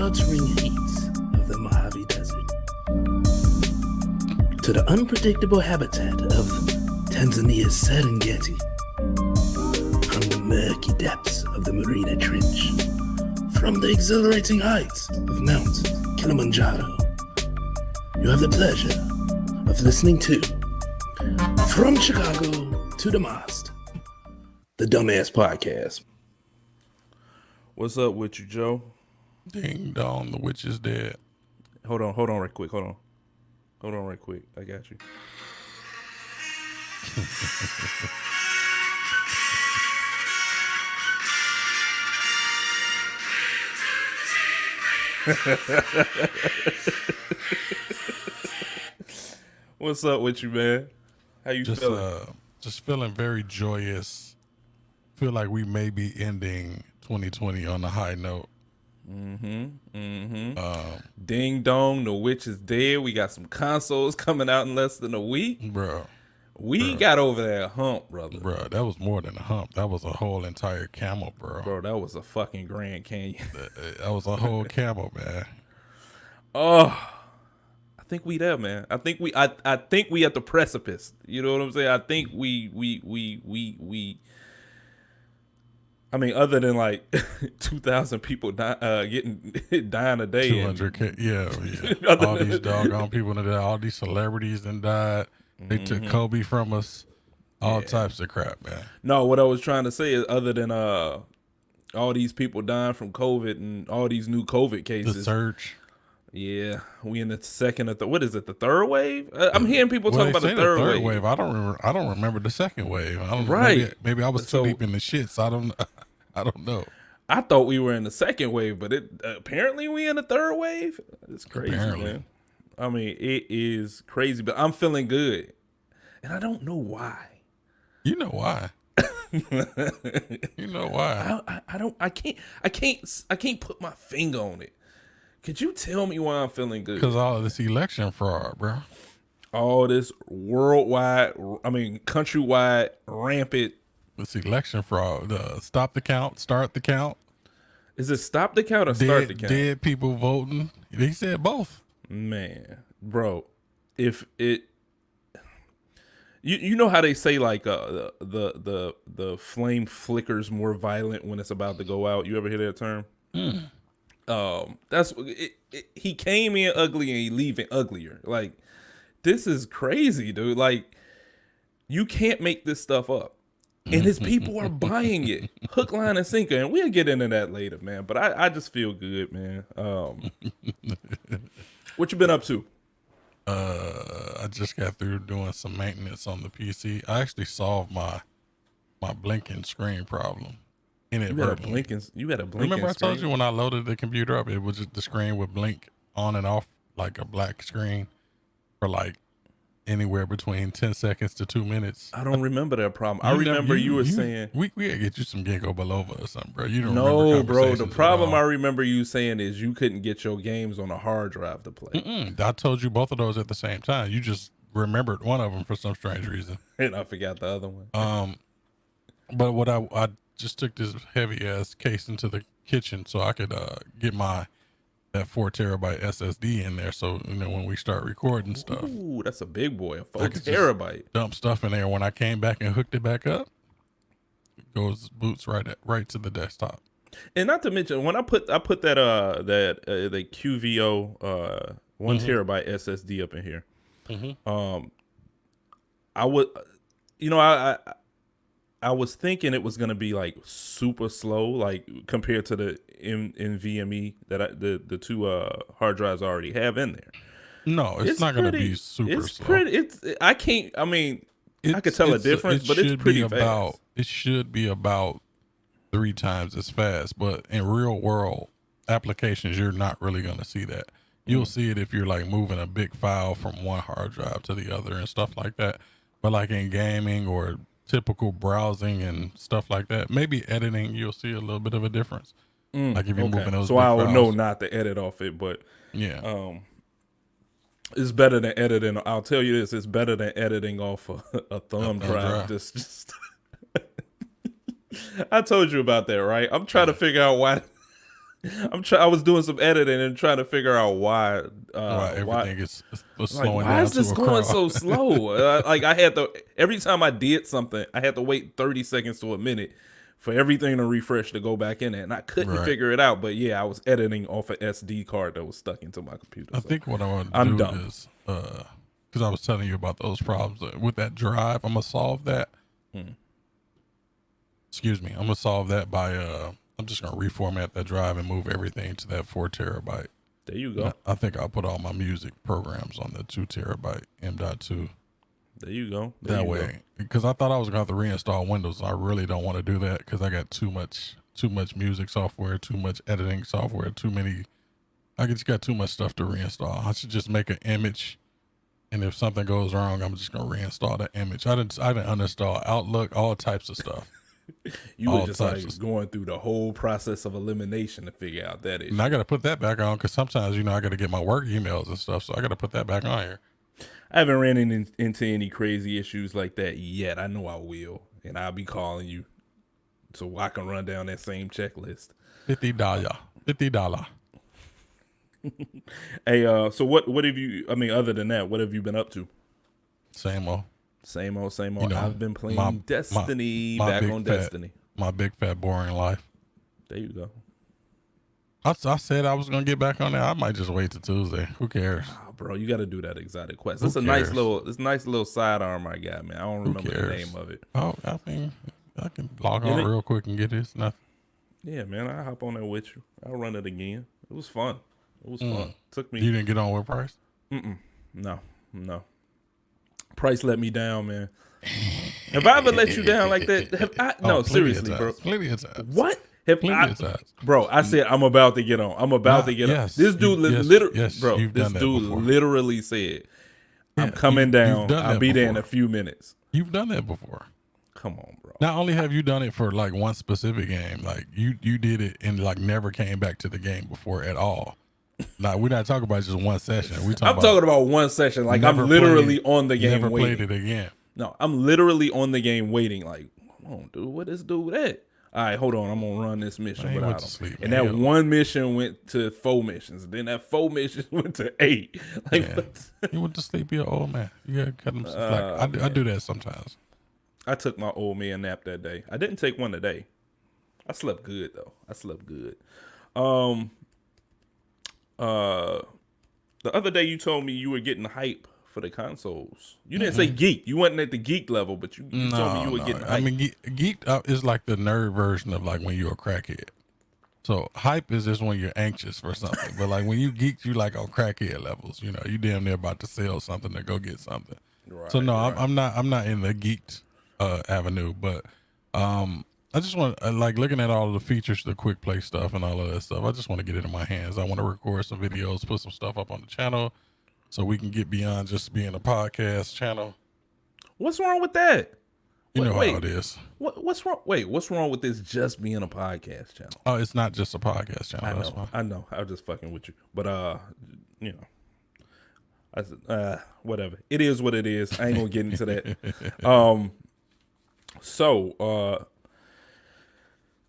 sweltering heat of the Mojave Desert to the unpredictable habitat of Tanzania's Serengeti, from the murky depths of the Marina Trench, from the exhilarating heights of Mount Kilimanjaro, you have the pleasure of listening to From Chicago to Dummast, the Dummast Podcast. What's up with you, Joe? Ding dong, the witch is dead. Hold on right quick. Hold on right quick. I got you. What's up with you, man? How you feeling? Just feeling very joyous. Feel like we may be ending 2020 on a high note. Ding dong, the witch is dead. We got some consoles coming out in less than a week. We got over that hump, brother. Bro, that was more than a hump. That was a whole entire camel, bro. Bro, that was a fucking Grand Canyon. That was a whole camel, man. Oh, I think we there, man. I think we at the precipice. You know what I'm saying? I think we I mean, other than like 2,000 people dying a day. 200K, yeah. All these doggone people that died, all these celebrities that died. They took Kobe from us. All types of crap, man. No, what I was trying to say is, other than all these people dying from COVID and all these new COVID cases. The surge. Yeah, we in the second or what is it? The third wave? I'm hearing people talk about the third wave. I don't remember the second wave. Maybe I was too deep in the shit, so I don't know. I thought we were in the second wave, but apparently we in the third wave. It's crazy, man. I mean, it is crazy, but I'm feeling good, and I don't know why. You know why? You know why? I can't put my finger on it. Could you tell me why I'm feeling good? Because all of this election fraud, bro. All this worldwide, countrywide, rampant. This election fraud. Stop the count, start the count. Is it stop the count or start the count? Dead people voting. He said both. Man, bro, if it, you know how they say like the flame flickers more violent when it's about to go out. You ever hear that term? That's it. He came in ugly and he leaving uglier. Like, this is crazy, dude. Like, you can't make this stuff up, and his people are buying it, hook, line, and sinker. And we'll get into that later, man. But I just feel good, man. What you been up to? I just got through doing some maintenance on the PC. I actually solved my blinking screen problem. You had a blinking Remember I told screen? you when I loaded the computer up, it was just the screen would blink on and off like a black screen for like anywhere between 10 seconds to 2 minutes. I don't remember that problem. I remember you were saying we gotta get you some ginkgo biloba or something, bro. You don't No, remember bro. The problem I remember you saying is you couldn't get your games on a hard drive to play. I told you both of those at the same time. You just remembered one of them for some strange reason. And I forgot the other one. But what I just took this heavy ass case into the kitchen so I could get that 4 terabyte SSD in there. So, when we start recording stuff. Ooh, that's a big boy, a 4 terabyte. Dump stuff in there. When I came back and hooked it back up, it goes boots right to the desktop. And not to mention, when I put that the QVO 1 terabyte SSD up in here, I would, I was thinking it was gonna be like super slow, like compared to the NVMe that the two hard drives I already have in there. No, it's not gonna be super slow. I could tell a difference, but it's pretty fast. It should be about 3 times as fast, but in real world applications, you're not really gonna see that. You'll see it if you're like moving a big file from one hard drive to the other and stuff like that. But like in gaming or typical browsing and stuff like that, maybe editing, you'll see a little bit of a difference. Like if you're moving those. So I would know not to edit off it, but it's better than editing. I'll tell you this: it's better than editing off a thumb drive. Just I told you about that, right? I'm trying to figure out why I was doing some editing and trying to figure out why. Everything is Like, slowing why down is this to a going crawl. so slow? Like I had to every time I did something, I had to wait 30 seconds to a minute for everything to refresh to go back in it, and I couldn't Right. figure it out. But yeah, I was editing off an SD card that was stuck into my computer. I So think what I want to I'm do dumb. is, because I was telling you about those problems with that drive, I'm gonna solve that. Excuse me, I'm gonna solve that by I'm just gonna reformat that drive and move everything to that 4 terabyte. There you And go. I think I'll put all my music programs on the 2 terabyte M.2. There you go. There That you way, because I thought I was gonna have to reinstall Windows. I really don't want to do that because I got too much music software, too much editing software, I just got too much stuff to reinstall. I should just make an image, and if something goes wrong, I'm just gonna reinstall that image. I didn't uninstall Outlook, all types of stuff. You were all just types like of going through the whole process of elimination to figure out that issue. And I got to put that back on because sometimes, I got to get my work emails and stuff. So I got to put that back on here. I haven't ran into any crazy issues like that yet. I know I will, and I'll be calling you so I can run down that same checklist. $50. Hey, so what have you? I mean, other than that, what have you been up to? Same old. Same old, same old. I've been playing my- Destiny. my Back big on fat- Destiny. My big fat boring life. There you go. I said I was gonna get back on there. I might just wait till Tuesday. Who cares? Oh, bro, you got to do that exotic quest. Who It's a cares? nice little sidearm I got, man. I don't Who remember the cares? name of it. Oh, I mean, I can log Get on it? real quick and get this. Nothing. Yeah, man, I hop on there with you. I'll run it again. It was fun. It was fun. Took me. You didn't get on with Price? No. Price let me down, man. Have I ever let you down like that? Have I? No, Oh, plenty of seriously, bro. times. Plenty of times. What? Have Plenty of times. Bro, I said I'm about to get on. I'm about to get yes, on. This dude yes, literally, yes, bro. you've This done that dude before. literally said, "I'm Yeah, coming you've down. done I'll that be there in before. a few minutes." You've done that before. Come on, bro. Not only have you done it for like one specific game, like you did it and like never came back to the game before at all. Like we're not talking about just one session. We I'm talking about one session. Like I'm never literally played- on the game Never waiting. played it again. No, I'm literally on the game waiting. Like, come on, dude, what this dude at? All right, hold on. I'm gonna run this mission Man, he went without to him. sleep, And man. that one mission went to 4 missions. Then that 4 missions went to 8. Like, Yeah. what? You went to sleep, you're an old man. You gotta cut him some slack. I do that sometimes. I took my old man nap that day. I didn't take one today. I slept good though. I slept good. The other day you told me you were getting hype for the consoles. You didn't say geek. You wasn't at the geek level, but you told me you were getting hype. I mean, geeked up is like the nerd version of like when you're a crackhead. So hype is just when you're anxious for something. But like when you geeked, you like on crackhead levels. You damn near about to sell something to go get something. Right, So no, right. I'm not in the geeked avenue. But I just want like looking at all of the features, the quick play stuff, and all of that stuff. I just want to get it in my hands. I want to record some videos, put some stuff up on the channel, so we can get beyond just being a podcast channel. What's wrong with that? You know Wait. how it is. What's wrong? Wait, what's wrong with this just being a podcast channel? Oh, it's not just a podcast channel. That's why. I know. I was just fucking with you. But you know. I said, whatever. It is what it is. I ain't gonna get into that. So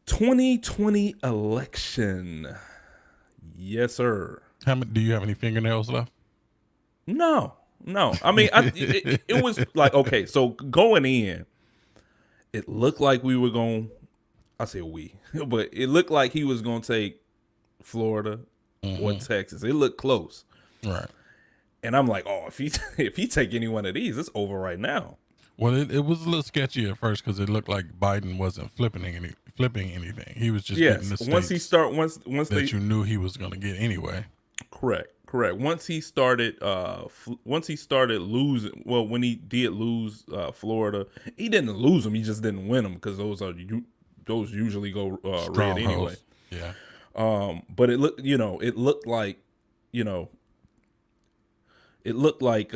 2020 election. Yes, sir. How many, do you have any fingernails left? No. I mean, it was like, okay, so going in, it looked like we were going, I say we, but it looked like he was going to take Florida or Texas. It looked close. Right. And I'm like, oh, if he take any one of these, it's over right now. Well, it was a little sketchy at first because it looked like Biden wasn't flipping anything. He was just getting the Yes. states Once that they you knew he was going to get anyway. Correct. Once he started losing, well, when he did lose Florida, he didn't lose them. He just didn't win them because those usually go red Strongholds. anyway. Yeah. But it looked like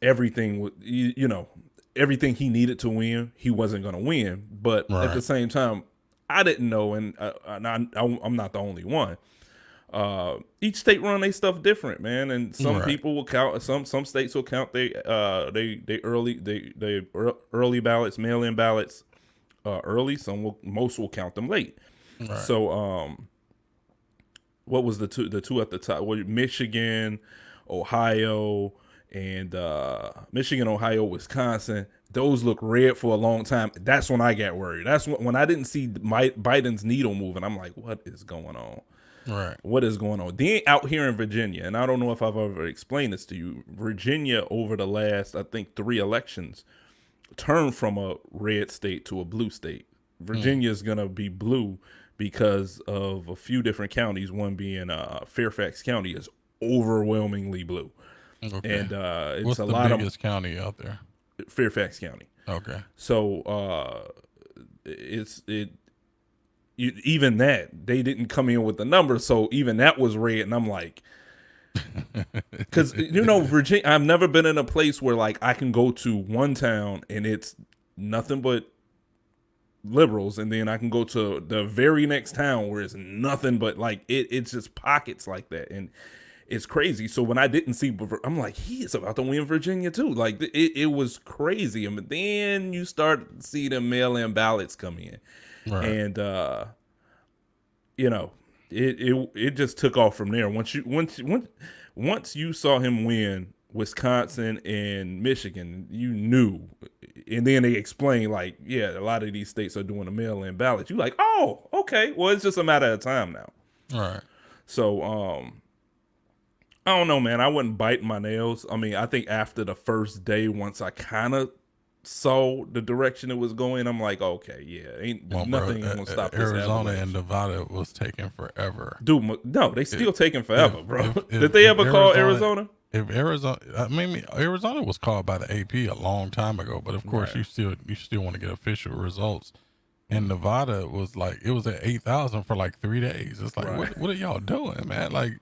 everything everything he needed to win, he wasn't going to win. But at the Right. same time, I didn't know, and I'm not the only one. Each state run their stuff different, man, and some Right. people will count. Some states will count they early ballots, mail-in ballots early. Most will count them late. Right. So what was the two at the top? Michigan, Ohio, and Michigan, Ohio, Wisconsin. Those look red for a long time. That's when I got worried. That's when I didn't see Biden's needle moving. I'm like, what is going on? Right. What is going on? Then out here in Virginia, and I don't know if I've ever explained this to you, Virginia over the last, I think, 3 elections turned from a red state to a blue state. Virginia is going to be blue because of a few different counties, one being Fairfax County is overwhelmingly blue. Okay. And it's What's a the lot biggest county out there? of Fairfax County. Okay. So even that, they didn't come in with the numbers, so even that was red, and I'm like, because Virginia, I've never been in a place where like I can go to one town and it's nothing but liberals, and then I can go to the very next town where it's nothing but like it's just pockets like that, and it's crazy. So when I didn't see, I'm like, he is about to win Virginia too. Like it was crazy, and then you start to see the mail-in ballots come in. Right. And it just took off from there. Once you saw him win Wisconsin and Michigan, you knew. And then they explained like, yeah, a lot of these states are doing a mail-in ballot. You like, oh, okay. Well, it's just a matter of time now. All right. So I don't know, man. I wasn't biting my nails. I mean, I think after the first day, once I kind of saw the direction it was going, I'm like, okay, yeah, nothing gonna stop this. Arizona and Nevada was taking forever. Dude, no, they still taking forever, bro. If Did they ever call Arizona? If Arizona, I mean, Arizona was called by the AP a long time ago, but of course Right. you still want to get official results. And Nevada was like, it was at 8,000 for like 3 days. It's like, Right. what are y'all doing, man? Like,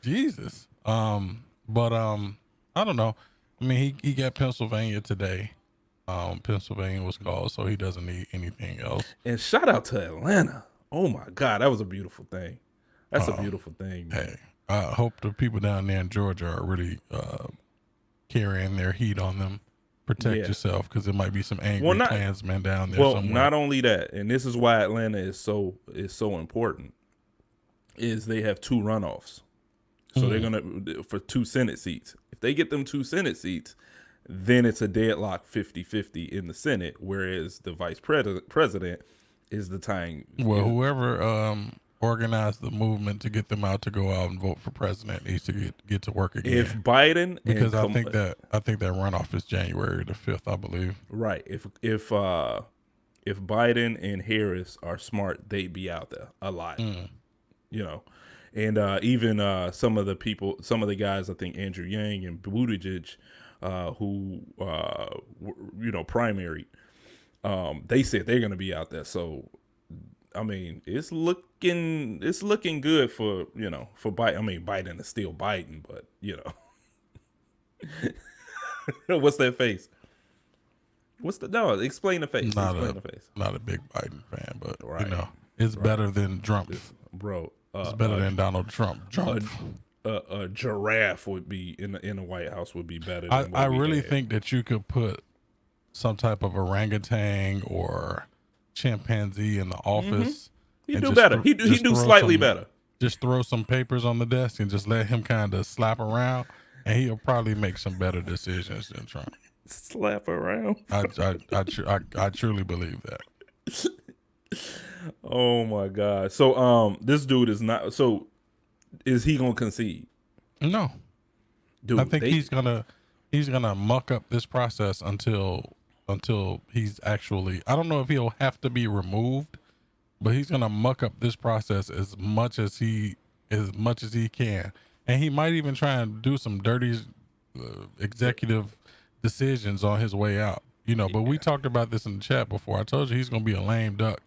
Jesus. But I don't know. I mean, he got Pennsylvania today. Pennsylvania was called, so he doesn't need anything else. And shout out to Atlanta. Oh my God, that was a beautiful thing. That's a beautiful thing. Man. Hey, I hope the people down there in Georgia are really carrying their heat on them. Protect yourself, because there might be some angry Klansmen down there somewhere. Not only that, and this is why Atlanta is so important, is they have 2 runoffs. So they're gonna for 2 Senate seats. If they get them 2 Senate seats, then it's a deadlock 50-50 in the Senate, whereas the vice president is the tying. Well, whoever organized the movement to get them out to go out and vote for president needs to get to work again. If Biden, because I think that runoff is January the 5th, I believe. Right. If Biden and Harris are smart, they'd be out there a lot. And even some of the guys, I think Andrew Yang and Buttigieg, who primaried, they said they're going to be out there. So, I mean, it's looking good for Biden. I mean, Biden is still Biden, but what's that face? Explain the face. Not a big Biden fan, but it's better than Trump. It's better than Donald Trump. A giraffe would be in the White House would be better. I really think that you could put some type of orangutan or chimpanzee in the office. He'd do better. He'd do slightly better. Just throw some papers on the desk and just let him kind of slap around, and he'll probably make some better decisions than Trump. Slap around. I truly believe that. Oh my God. So this dude is not. So is he gonna concede? No, dude. I think he's gonna muck up this process until he's actually. I don't know if he'll have to be removed, but he's gonna muck up this process as much as he can, and he might even try and do some dirty executive decisions on his way out. But we talked about this in the chat before. I told you he's gonna be a lame duck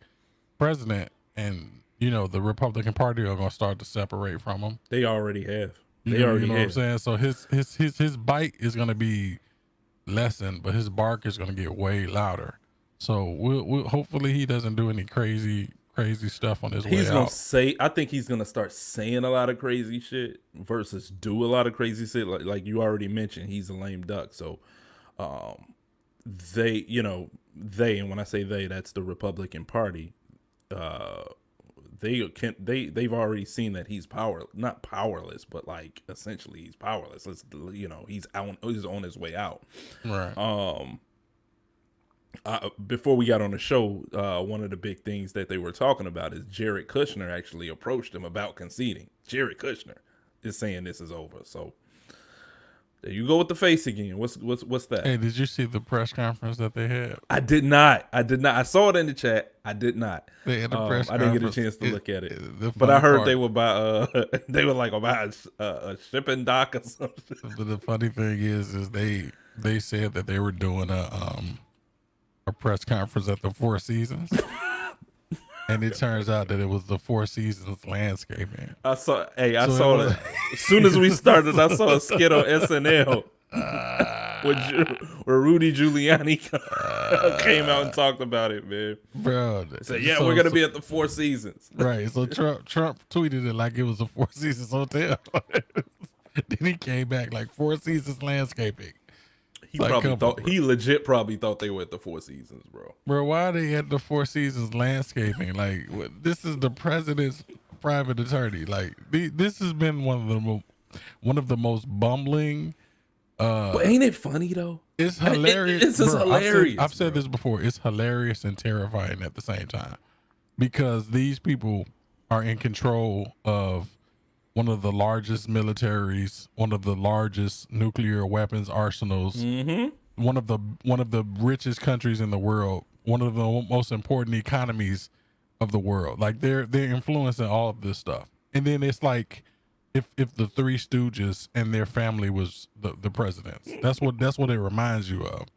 president, and the Republican Party are gonna start to separate from him. They already have. You know what I'm saying? So his bite is gonna be lessened, but his bark is gonna get way louder. So we'll hopefully he doesn't do any crazy stuff on his way out. I think he's gonna start saying a lot of crazy shit versus do a lot of crazy shit. Like you already mentioned, he's a lame duck. So and when I say they, that's the Republican Party. they've already seen that he's not powerless, but like essentially he's powerless. He's on his way out. Right. Before we got on the show, one of the big things that they were talking about is Jared Kushner actually approached him about conceding. Jared Kushner is saying this is over. So there you go with the face again. What's that? Hey, did you see the press conference that they had? I did not. I saw it in the chat. I did not. They had a press I didn't get a conference. chance to look at it. But I heard they were they were like about a shipping dock or something. But the funny thing is they said that they were doing a press conference at the Four Seasons. And it turns out that it was the Four Seasons landscaping. I saw it. As soon as we started, I saw a skit on SNL where Rudy Giuliani came out and talked about it, man. Bro. Said, we're going to be at the Four Seasons. Right. So Trump tweeted it like it was a Four Seasons hotel. Then he came back like Four Seasons landscaping. He legit probably thought they were at the Four Seasons, bro. Bro, why are they at the Four Seasons landscaping? Like, this is the president's private attorney. Like, this has been one of the most bumbling. But ain't it funny though? It's hilarious. It's just hilarious. I've said this before. It's hilarious and terrifying at the same time, because these people are in control of one of the largest militaries, one of the largest nuclear weapons arsenals, one of the richest countries in the world, one of the most important economies of the world. Like they're influencing all of this stuff. And then it's like if the Three Stooges and their family was the presidents. That's what it reminds you of.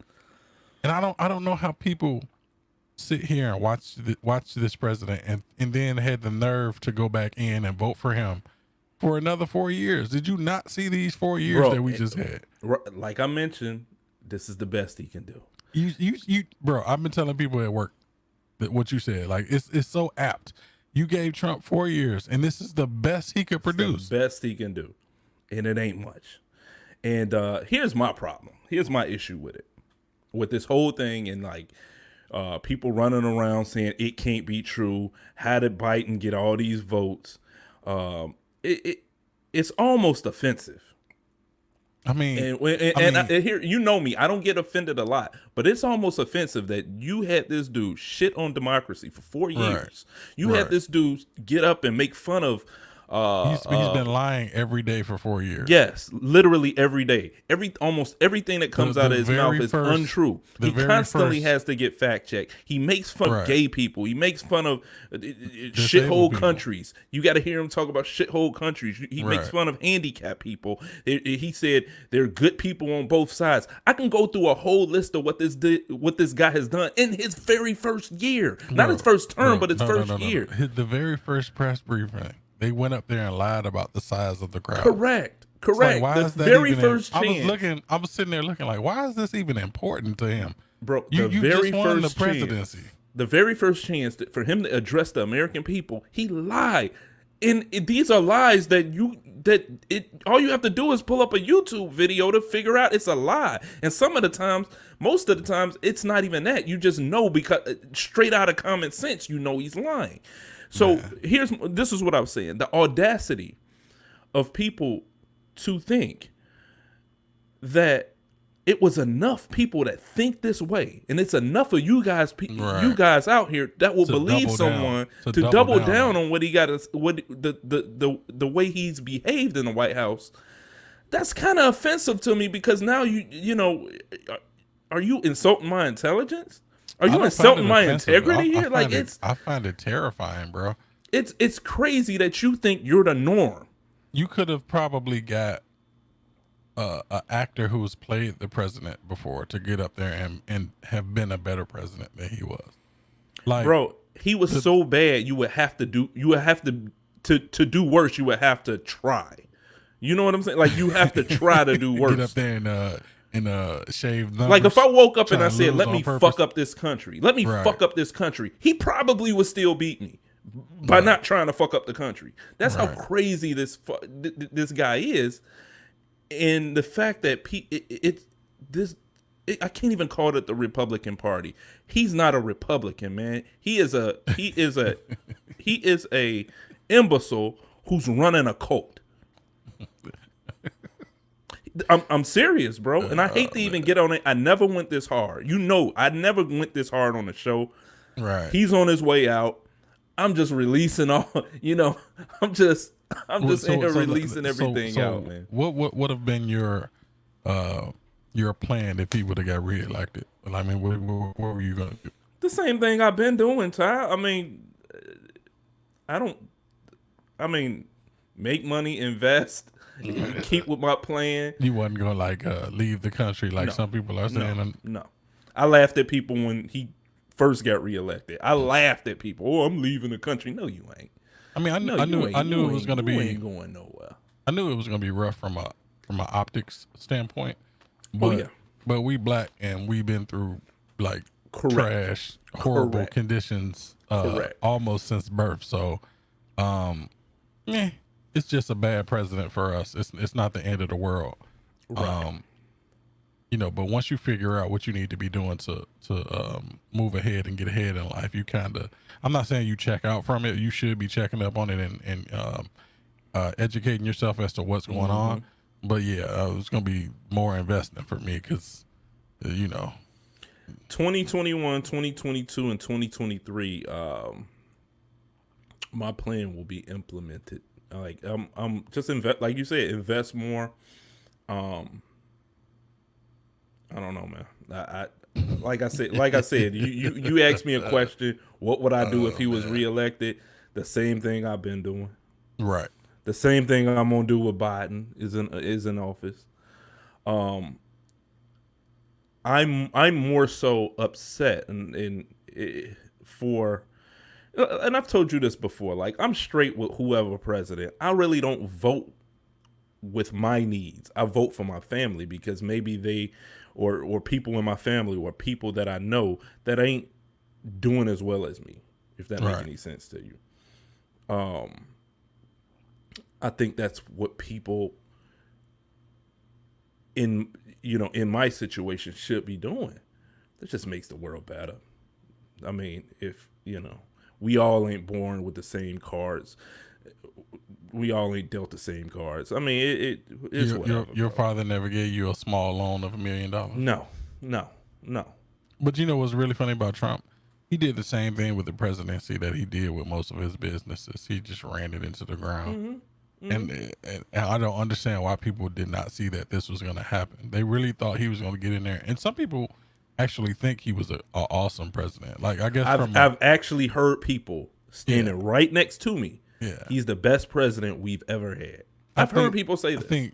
And I don't know how people sit here and watch this president and then had the nerve to go back in and vote for him for another 4 years. Did you not see these 4 years that we just had? Like I mentioned, this is the best he can do. You, bro. I've been telling people at work that what you said, like it's so apt. You gave Trump 4 years, and this is the best he could produce. The best he can do, and it ain't much. And here's my problem. Here's my issue with it, with this whole thing, and like people running around saying it can't be true. How did Biden get all these votes? It's almost offensive. I mean, and here, you know me, I don't get offended a lot, but it's almost offensive that you had this dude shit on democracy for 4 years. You had this dude get up and make fun of. He's been lying every day for 4 years. Yes, literally every day. Almost everything that comes out of his mouth is untrue. He constantly has to get fact checked. He makes fun of gay people. He makes fun of shithole countries. You got to hear him talk about shithole countries. He makes fun of handicapped people. He said there are good people on both sides. I can go through a whole list of what this guy has done in his very first year, not his first term, but his first year. The very first press briefing. They went up there and lied about the size of the crowd. Correct. Like, why is that very even first chance. I was sitting there looking like, why is this even important to him? Bro, you just won the presidency. The very first chance for him to address the American people, he lied. And these are lies that all you have to do is pull up a YouTube video to figure out it's a lie. And most of the times, it's not even that. You just know, because straight out of common sense, you know he's lying. So this is what I was saying. The audacity of people to think that it was enough people that think this way, and it's enough of you guys out here that will believe someone to double down on what he got, the way he's behaved in the White House. That's kind of offensive to me, because now you know, are you insulting my intelligence? Are you insulting my integrity here? I find it terrifying, bro. It's crazy that you think you're the norm. You could have probably got an actor who's played the president before to get up there and have been a better president than he was. Like, bro, he was so bad. You would have to do worse. You would have to try. You know what I'm saying? Like, you have to try to do worse. Get up there and shave numbers. Like, if I woke up and I said, let me fuck up this country. Let me fuck up this country. He probably would still beat me by not trying to fuck up the country. That's how crazy this guy is. And the fact that I can't even call it the Republican Party. He's not a Republican, man. He is a imbecile who's running a cult. I'm serious, bro. And I hate to even get on it. I never went this hard. You know, I never went this hard on the show. Right. He's on his way out. I'm just releasing all, you know, I'm just releasing everything out, man. What would have been your plan if he would have got reelected? I mean, what were you going to do? The same thing I've been doing, Ty. I mean, make money, invest, keep with my plan. You wasn't going to like leave the country like some people are saying. No. I laughed at people when he first got reelected. I laughed at people. Oh, I'm leaving the country. No, you ain't. I mean, I knew it was going to be. You ain't going nowhere. I knew it was going to be rough from an optics standpoint. But but we black and we've been through like trash, horrible conditions almost since birth. So, it's just a bad president for us. It's not the end of the world. Right. You know, but once you figure out what you need to be doing to move ahead and get ahead in life, you kind of, I'm not saying you check out from it. You should be checking up on it and educating yourself as to what's going on. But yeah, it's going to be more investment for me because, you know. 2021, 2022, and 2023, my plan will be implemented. Like I'm just like you said, invest more. I don't know, man. I like I said, you asked me a question. What would I do if he was reelected? The same thing I've been doing. Right. The same thing I'm gonna do with Biden is in office. I'm more so upset and I've told you this before. Like, I'm straight with whoever president. I really don't vote with my needs. I vote for my family because maybe they or people in my family or people that I know that ain't doing as well as me, if that makes any sense to you. I think that's what people in my situation should be doing. That just makes the world better. I mean, if, we all ain't born with the same cards. We all ain't dealt the same cards. I mean, it's whatever. Your father never gave you a small loan of $1 million? No. But you know what's really funny about Trump? He did the same thing with the presidency that he did with most of his businesses. He just ran it into the ground. And I don't understand why people did not see that this was going to happen. They really thought he was going to get in there. And some people actually think he was an awesome president. Like, I guess I've actually heard people standing right next to me. Yeah, he's the best president we've ever had. I've heard people say that. I think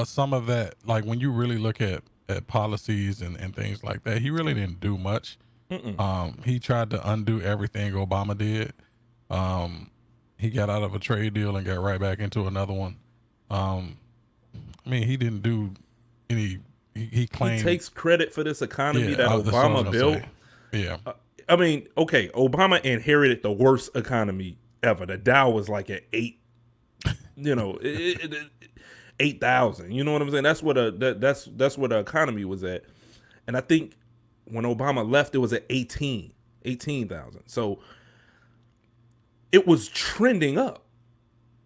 some of that, like when you really look at policies and things like that, he really didn't do much. He tried to undo everything Obama did. He got out of a trade deal and got right back into another one. I mean, he didn't do any. He claimed he takes credit for this economy that Obama built. Yeah, I mean, okay, Obama inherited the worst economy ever. The Dow was like at 8,000. You know what I'm saying? That's what that's where the economy was at. And I think when Obama left, it was at 18,000. So it was trending up.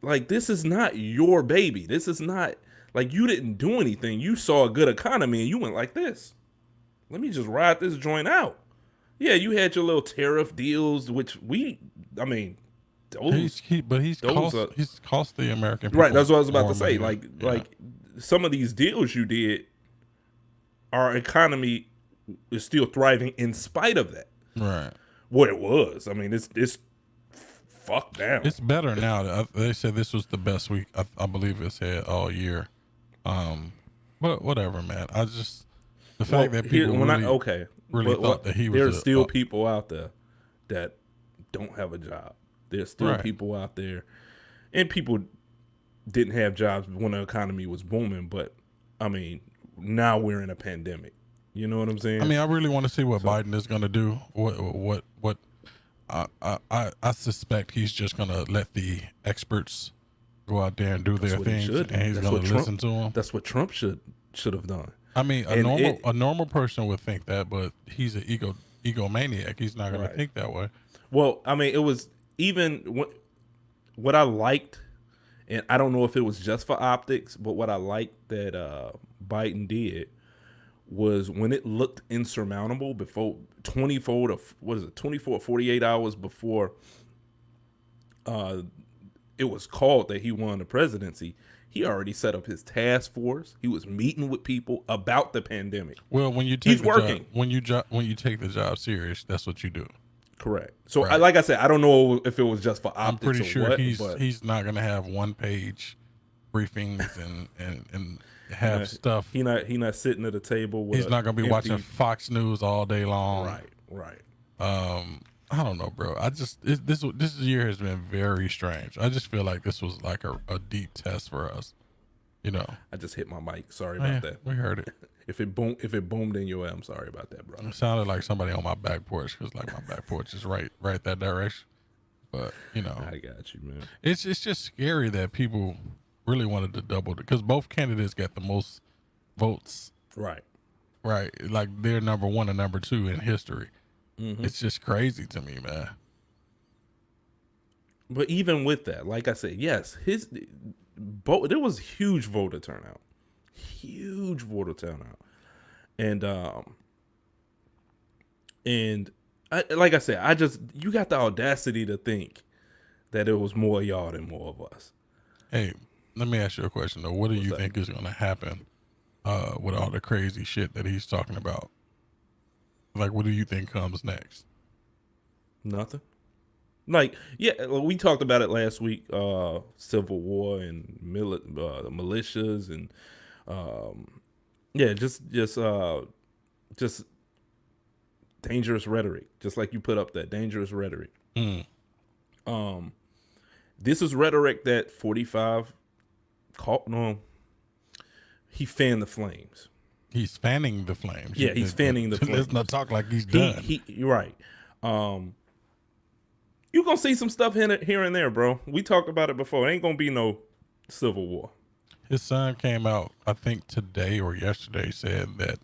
Like, this is not your baby. This is not like you didn't do anything. You saw a good economy and you went like this. Let me just ride this joint out. Yeah, you had your little tariff deals, which he's cost the American people. Right, that's what I was about to say. Like some of these deals you did, our economy is still thriving in spite of that. Right. What it was. I mean, it's fucked down. It's better now. They said this was the best week I believe it's had all year. But whatever, man. The fact that people really thought that he was. There's still people out there that don't have a job. There's still people out there, and people didn't have jobs when the economy was booming. But I mean, now we're in a pandemic. You know what I'm saying? I mean, I really want to see what Biden is going to do. What I suspect he's just going to let the experts go out there and do their thing, and he's going to listen to them. That's what Trump should have done. I mean, And a normal person would think that, but he's an egomaniac. He's not going Right. to think that way. Well, I mean, it was even what I liked, and I don't know if it was just for optics, but what I liked that Biden did was when it looked insurmountable before 24 to what is it 24 48 hours before it was called that he won the presidency, he already set up his task force. He was meeting with people about the pandemic. Well, when you take He's working. when you take the job serious, that's what you do. Correct. So, Right. like I said, I don't know if it was just for I'm optics pretty or sure what, he's not going to have 1-page briefings and have stuff. He not sitting at a table with He's not going to be watching Fox News all day long. Right. I don't know, bro. This year has been very strange. I just feel like this was like a deep test for us. You know. I just hit my mic. Sorry about that. We heard it. If it boomed in your ear, I'm sorry about that, bro. It sounded like somebody on my back porch because like my back porch is right that direction. But you know, I got you, man. it's just scary that people really wanted to double it because both candidates got the most votes. Right. Like they're number 1 and number 2 in history. Mm-hmm. It's just crazy to me, man. But even with that, like I said, yes, there was huge voter turnout. And like I said, you got the audacity to think that it was more y'all than more of us. Hey, let me ask you a question though. What do you think is going to happen with all the crazy shit that he's talking about? Like, what do you think comes next? Nothing. Like, yeah, we talked about it last week. Civil war and militias and just dangerous rhetoric. Just like you put up that dangerous rhetoric. This is rhetoric that 45 caught. No, he fanned the flames. He's fanning the flames. Yeah, he's fanning the flames. Let's not talk like he's done. You're right. You're going to see some stuff here and there, bro. We talked about it before. It ain't going to be no civil war. His son came out, I think today or yesterday, said that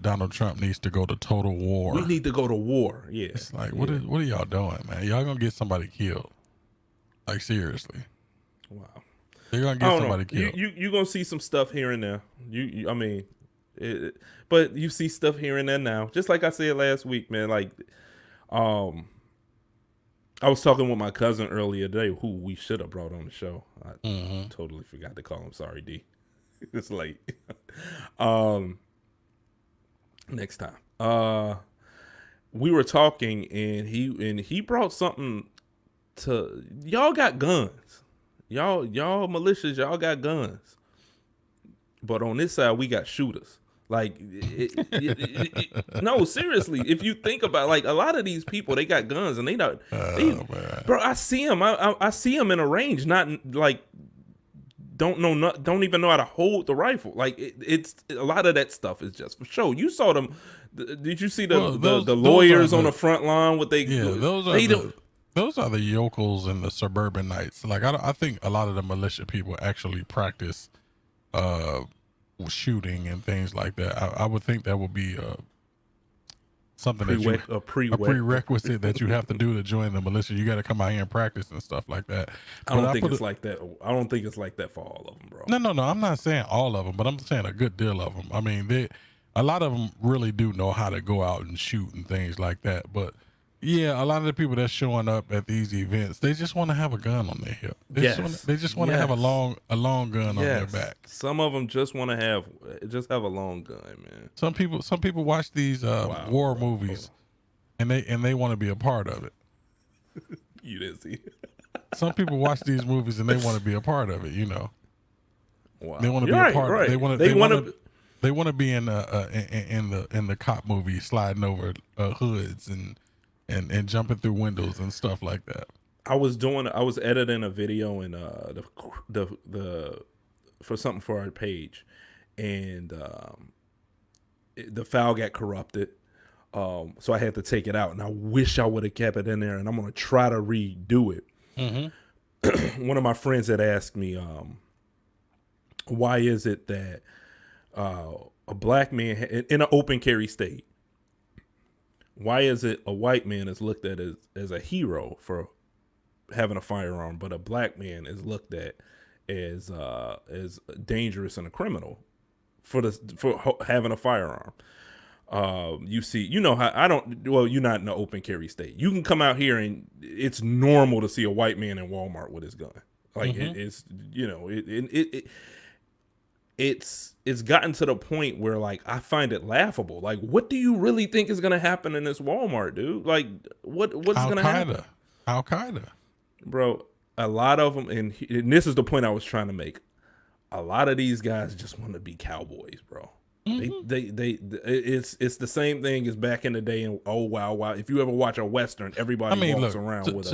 Donald Trump needs to go to total war. We need to go to war. Yeah. It's like, what are y'all doing, man? Y'all going to get somebody killed. Like, seriously. Wow. They're going to get somebody killed. You're going to see some stuff here and there. I mean, but you see stuff here and there now. Just like I said last week, man. Like, I was talking with my cousin earlier today, who we should have brought on the show. I totally forgot to call him. Sorry, D. It's late. Next time. We were talking, and he brought something to y'all. Got guns. Y'all militias. Y'all got guns. But on this side, we got shooters. Like, no, seriously. If you think about, like, a lot of these people, they got guns and they not. Bro, I see them. I see them in a range, not like don't even know how to hold the rifle. Like, it's a lot of that stuff is just for show. You saw them. Did you see the lawyers on the front line? Those are the yokels and the suburbanites. Like, I think a lot of the militia people actually practice shooting and things like that. I would think that would be something a prerequisite that you have to do to join the militia. You got to come out here and practice and stuff like that. I don't think it's like that. I don't think it's like that for all of them, bro. No. I'm not saying all of them, but I'm saying a good deal of them. I mean, a lot of them really do know how to go out and shoot and things like that. But yeah, a lot of the people that's showing up at these events, they just want to have a gun on their hip. They just want to have a long gun on their back. Some of them just want to have a long gun, man. Some people watch these war movies, and they want to be a part of it. You didn't see it. Some people watch these movies and they want to be a part of it. You know, wow. They want to be a part. Right. They want to be in the cop movie, sliding over hoods and jumping through windows and stuff like that. I was editing a video in for something for our page, and the file got corrupted, so I had to take it out. And I wish I would have kept it in there. And I'm gonna try to redo it. Mm-hmm. One of my friends had asked me, why is it that a black man in an open carry state, why is it a white man is looked at as a hero for having a firearm, but a black man is looked at as dangerous and a criminal for having a firearm? You see, you know how you're not in an open carry state. You can come out here and it's normal to see a white man in Walmart with his gun. Like it's gotten to the point where like I find it laughable. Like, what do you really think is gonna happen in this Walmart, dude? Like, what's gonna happen? Al Qaeda, bro. A lot of them, and this is the point I was trying to make. A lot of these guys just want to be cowboys, bro. It's the same thing as back in the day. And oh wow, if you ever watch a Western, everybody walks around with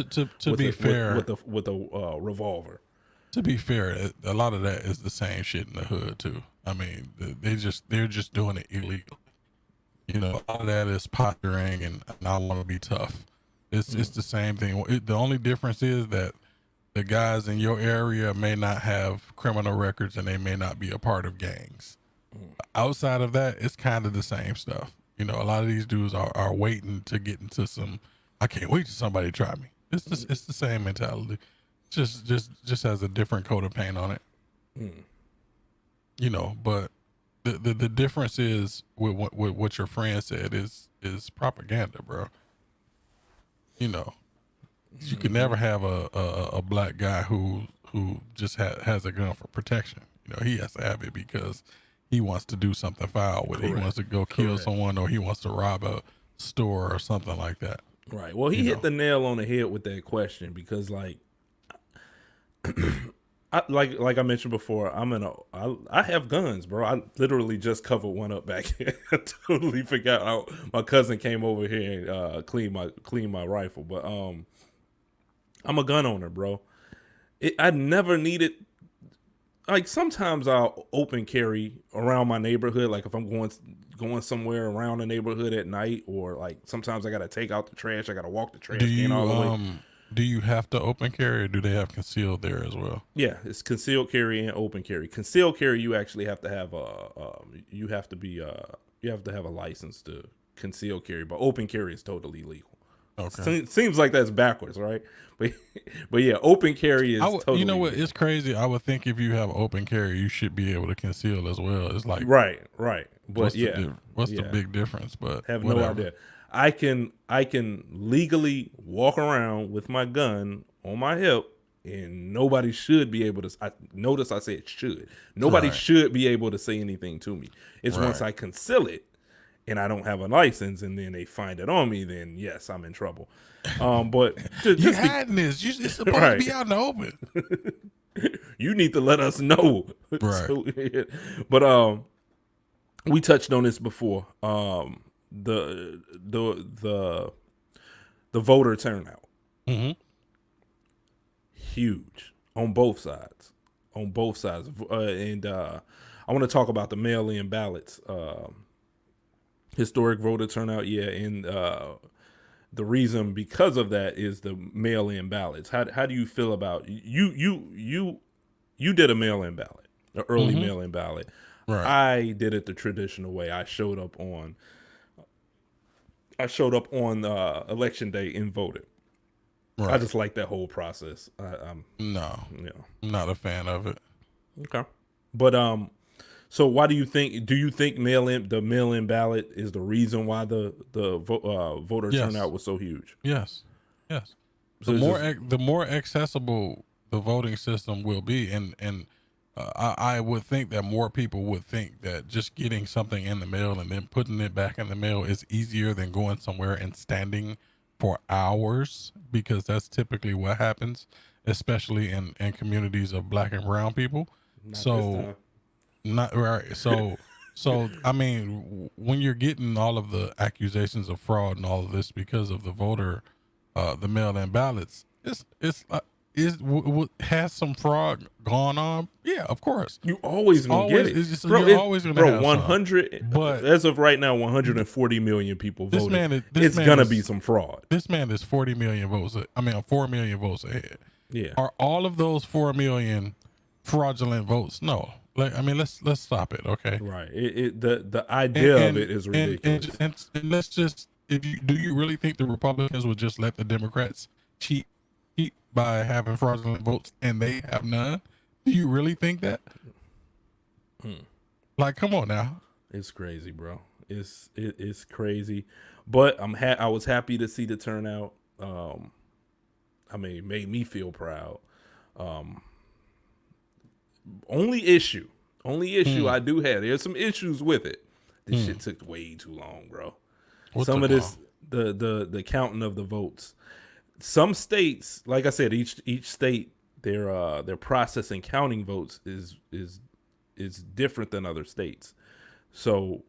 a revolver. To be fair, a lot of that is the same shit in the hood too. I mean, they're just doing it illegally. You know, a lot of that is posturing and I want to be tough. It's the same thing. The only difference is that the guys in your area may not have criminal records and they may not be a part of gangs. Outside of that, it's kind of the same stuff. You know, a lot of these dudes are waiting to get into some. I can't wait till somebody try me. It's the same mentality. Just has a different coat of paint on it. You know, but the difference is with what your friend said is propaganda, bro. You know, you can never have a black guy who just has a gun for protection. You know, he has to have it because he wants to do something foul with it. He wants to go kill someone, or he wants to rob a store or something like that. Right. Well, he hit the nail on the head with that question because, like, like I mentioned before, I have guns, bro. I literally just covered one up back here. I totally forgot. My cousin came over here and clean my rifle, but I'm a gun owner, bro. I never needed. Like, sometimes I'll open carry around my neighborhood. Like if I'm going somewhere around the neighborhood at night, or like sometimes I gotta take out the trash. I gotta walk the trash can all the way. Do you have to open carry, or do they have concealed there as well? Yeah, it's concealed carry and open carry. Concealed carry, you actually have to have you have to have a license to conceal carry, but open carry is totally legal. Okay. Seems like that's backwards, right? But yeah, open carry is totally. You know what? It's crazy. I would think if you have open carry, you should be able to conceal as well. It's like right. But what's the big difference? But have no idea. I can legally walk around with my gun on my hip, and nobody should be able to. Notice I said should. Nobody should be able to say anything to me. It's once I conceal it, and I don't have a license, and then they find it on me, then yes, I'm in trouble. But you're hiding this. You're supposed to be out in the open. You need to let us know. Right. But we touched on this before. The voter turnout. Mm-hmm. Huge on both sides. And I want to talk about the mail-in ballots. Historic voter turnout, and the reason because of that is the mail-in ballots. How do you feel about you did a mail-in ballot, an early mail-in ballot. Right. I did it the traditional way. I showed up on election day and voted. Right. I just like that whole process. I'm not a fan of it. Okay, but so why do you think the mail-in ballot is the reason why the voter turnout was so huge? Yes. So the more accessible the voting system will be, and I would think that more people would think that just getting something in the mail and then putting it back in the mail is easier than going somewhere and standing for hours, because that's typically what happens, especially in communities of Black and brown people. Not right. So I mean, when you're getting all of the accusations of fraud and all of this because of the the mail-in ballots, has some fraud going on? Yeah, of course. You always gonna get it, you're always gonna have 100. Some. But as of right now, 140 million people voted. It's gonna be some fraud. This man is 40 million votes. 4 million votes ahead. Yeah. Are all of those 4 million fraudulent votes? No. I mean, let's stop it, okay? Right. The idea of it is ridiculous. And let's just, do you really think the Republicans would just let the Democrats cheat by having fraudulent votes and they have none? Do you really think that? Like, come on now. It's crazy, bro. It's crazy. But I was happy to see the turnout. I mean, it made me feel proud. Only issue I do have. There's some issues with it. This shit took way too long, bro. Some of this, the counting of the votes. Some states, like I said, each state, their process in counting votes is different than other states. So,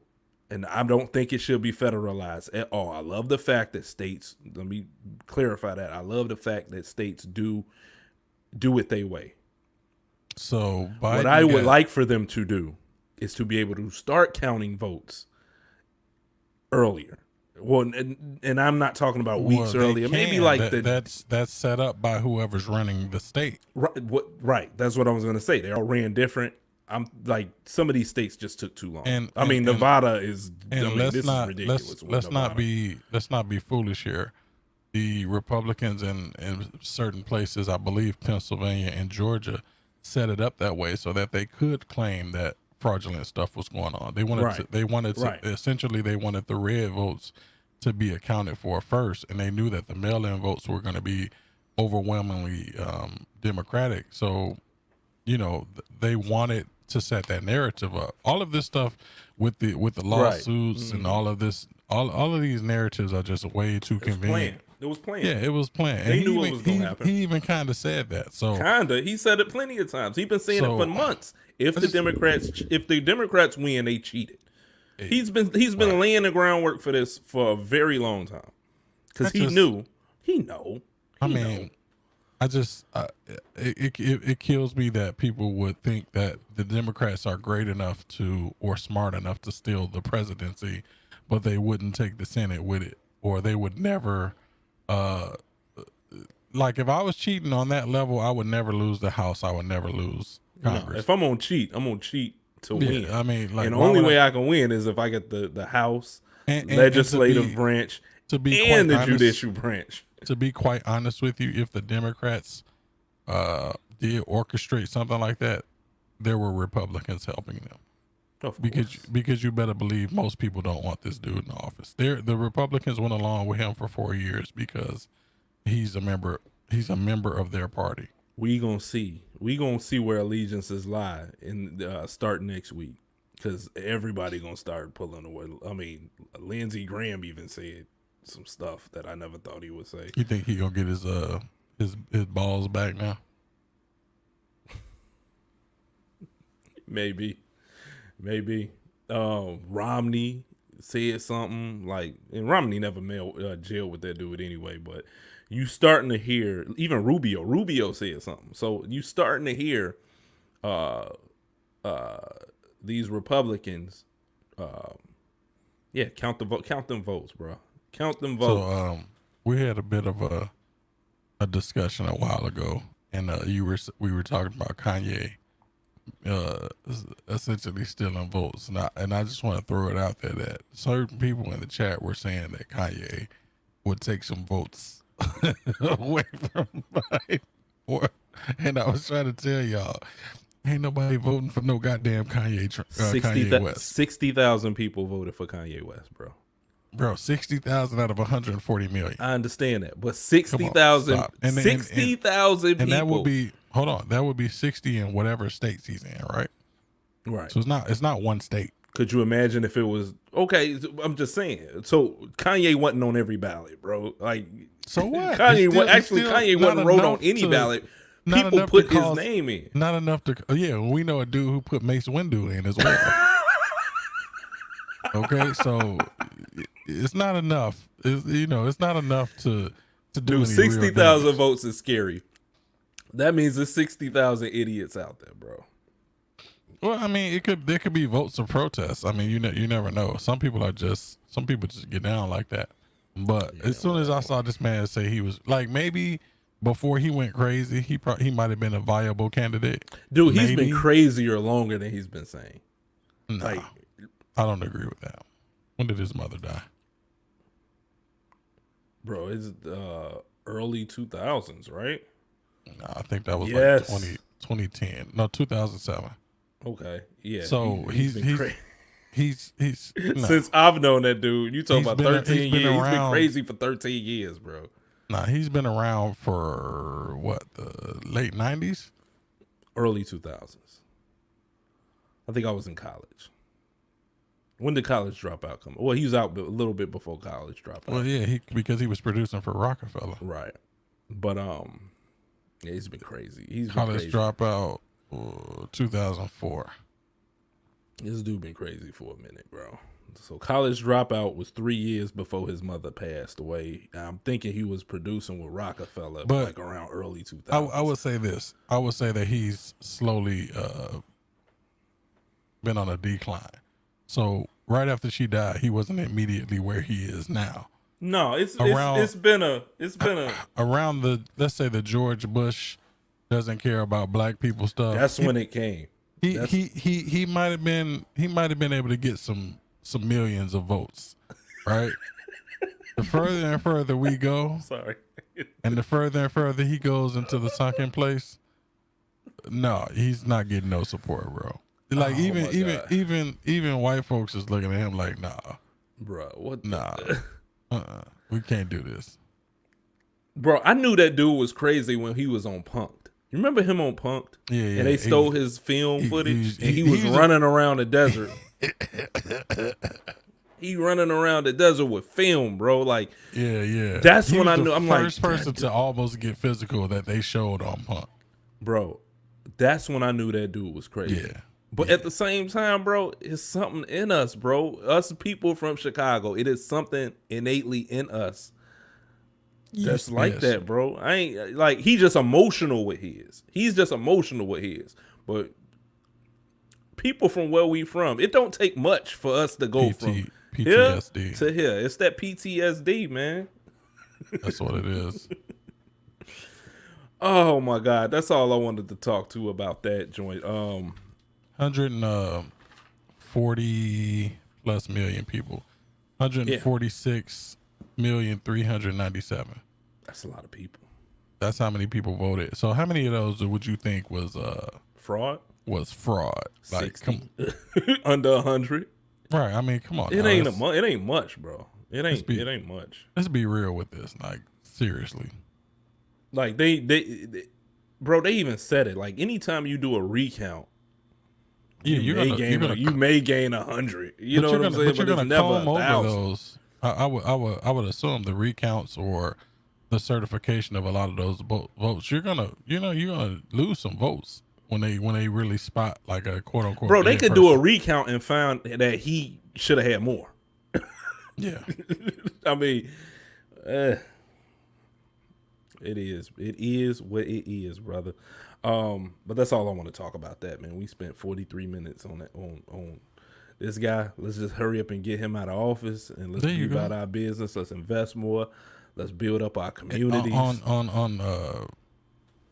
and I don't think it should be federalized at all. I love the fact that states, let me clarify that. I love the fact that states do it their way. So what I would like for them to do is to be able to start counting votes earlier. Well, and I'm not talking about weeks earlier. Maybe like that's set up by whoever's running the state. Right. That's what I was going to say. They all ran different. I'm like, some of these states just took too long. Nevada is. This is ridiculous. Let's not be foolish here. The Republicans in certain places, I believe Pennsylvania and Georgia, set it up that way so that they could claim that fraudulent stuff was going on. They wanted essentially they wanted the red votes to be accounted for first, and they knew that the mail-in votes were going to be overwhelmingly Democratic. So, they wanted to set that narrative up. All of this stuff with the lawsuits and all of this, all of these narratives are just way too convenient. It was planned. Yeah, it was planned. They knew what was going to happen. He even kind of said that. So he said it plenty of times. He's been saying it for months. If the Democrats win, they cheated. He's been laying the groundwork for this for a very long time because he knew. It kills me that people would think that the Democrats are great enough or smart enough to steal the presidency, but they wouldn't take the Senate with it, or they would never. Like if I was cheating on that level, I would never lose the House. I would never lose Congress. No, if I'm gonna cheat to win. I mean, like, and the only way I can win is if I get the House, legislative branch, and the judicial branch. To be quite honest with you, if the Democrats did orchestrate something like that, there were Republicans helping them. Because you better believe most people don't want this dude in office. The Republicans went along with him for 4 years because he's a member of their party. We gonna see where allegiances lie in start next week, because everybody gonna start pulling away. I mean, Lindsey Graham even said some stuff that I never thought he would say. You think he gonna get his balls back now? Maybe. Romney said something like, and Romney never jailed with that dude anyway, but you starting to hear, even Rubio said something. So you starting to hear these Republicans count them votes, bro. Count them votes. So we had a bit of a discussion a while ago, and we were talking about Kanye essentially stealing votes, and I just want to throw it out there that certain people in the chat were saying that Kanye would take some votes away from Biden, and I was trying to tell y'all, ain't nobody voting for no goddamn Kanye West. 60,000 people voted for Kanye West, bro. Bro, 60,000 out of 140 million. I understand that, but 60,000 people. And that would be, hold on, that would be 60 in whatever states he's in, right? Right. So it's not one state. Could you imagine if it was, okay, I'm just saying. So Kanye wasn't on every ballot, bro. Like, so what? Kanye wasn't wrote on any ballot. People put his name in. Not enough to, we know a dude who put Mace Windu in as well. Okay, so it's not enough. It's not enough to do 60,000 votes is scary. That means there's 60,000 idiots out there, bro. Well, I mean, there could be votes of protest. I mean, you never know. Some people just get down like that. But as soon as I saw this man say he was like, maybe before he went crazy, he might have been a viable candidate. Dude, he's Maybe. been crazier longer than he's been saying. No, Like, I don't agree with that. When did his mother die? bro, it's early 2000s, right? No, I think that was Yes. like 2010. No, 2007. Okay, yeah. So he's been crazy. He's no. Since I've known that dude, you talking He's about been- 13 he's been years. He's been around- crazy for 13 years, bro. Nah, he's been around for what, the late 90s? Early 2000s. I think I was in college. When did College Dropout come? Well, he was out a little bit before College Dropout. Well, yeah, because he was producing for Rockefeller. Right. But yeah, he's been crazy. He's been College crazy. Dropout, 2004. This dude been crazy for a minute, bro. So College Dropout was 3 years before his mother passed away. I'm thinking he was producing with Rockefeller, But like around early 2000s. I would say this. I would say that he's slowly been on a decline. So right after she died, he wasn't immediately where he is now. No, it's Around- been a Around the, let's say, the George Bush doesn't care about black people stuff. that's when it came. He might have been able to get some millions of votes, right? The further and further we go, Sorry. and the further and further he goes into the sunken place, no, he's not getting no support, bro. Like Oh my God. even white folks is looking at him like, nah, Bro, what the- nah, we can't do this. Bro, I knew that dude was crazy when he was on Punked. You remember him on Punked? Yeah, And they stole his film footage, and he was he's running around the desert. He running around the desert with film, bro. Like, yeah. That's He when was I knew- the I'm like, first person to almost get physical that they showed on Punk. bro, that's when I knew that dude was crazy. Yeah. But at the same time, bro, it's something in us, bro. Us people from Chicago, it is something innately in us that's like Yes. that, bro. I ain't like he just emotional with his. He's just emotional with his. But people from where we from, it don't take much for us to go from here PTSD. to here. It's that PTSD, man. That's what it is. Oh my God, that's all I wanted to talk to about that joint. 140 plus million people. 146,397,000. That's a lot of people. That's how many people voted. So how many of those would you think was Fraud. fraud? Like, 60. Under 100. right? I mean, come on. It now, ain't let's- it ain't much, bro. It ain't much. Let's be real with this. Like, seriously. Like they bro, they even said it. Like anytime you do a recount, Yeah, you may gain 100. You know what I'm saying? But you're it's gonna never comb over 1,000. those. I would assume the recounts or the certification of a lot of those votes. You're gonna lose some votes when they really spot like a quote unquote. Bro, they dead could do a person. recount and find that he should have had more. Yeah. I mean, it is what it is, brother. But that's all I want to talk about that, man. We spent 43 minutes on that on this guy. Let's just hurry up and get him out of office and let's There you be go. about our business. Let's invest more. Let's build up our communities. On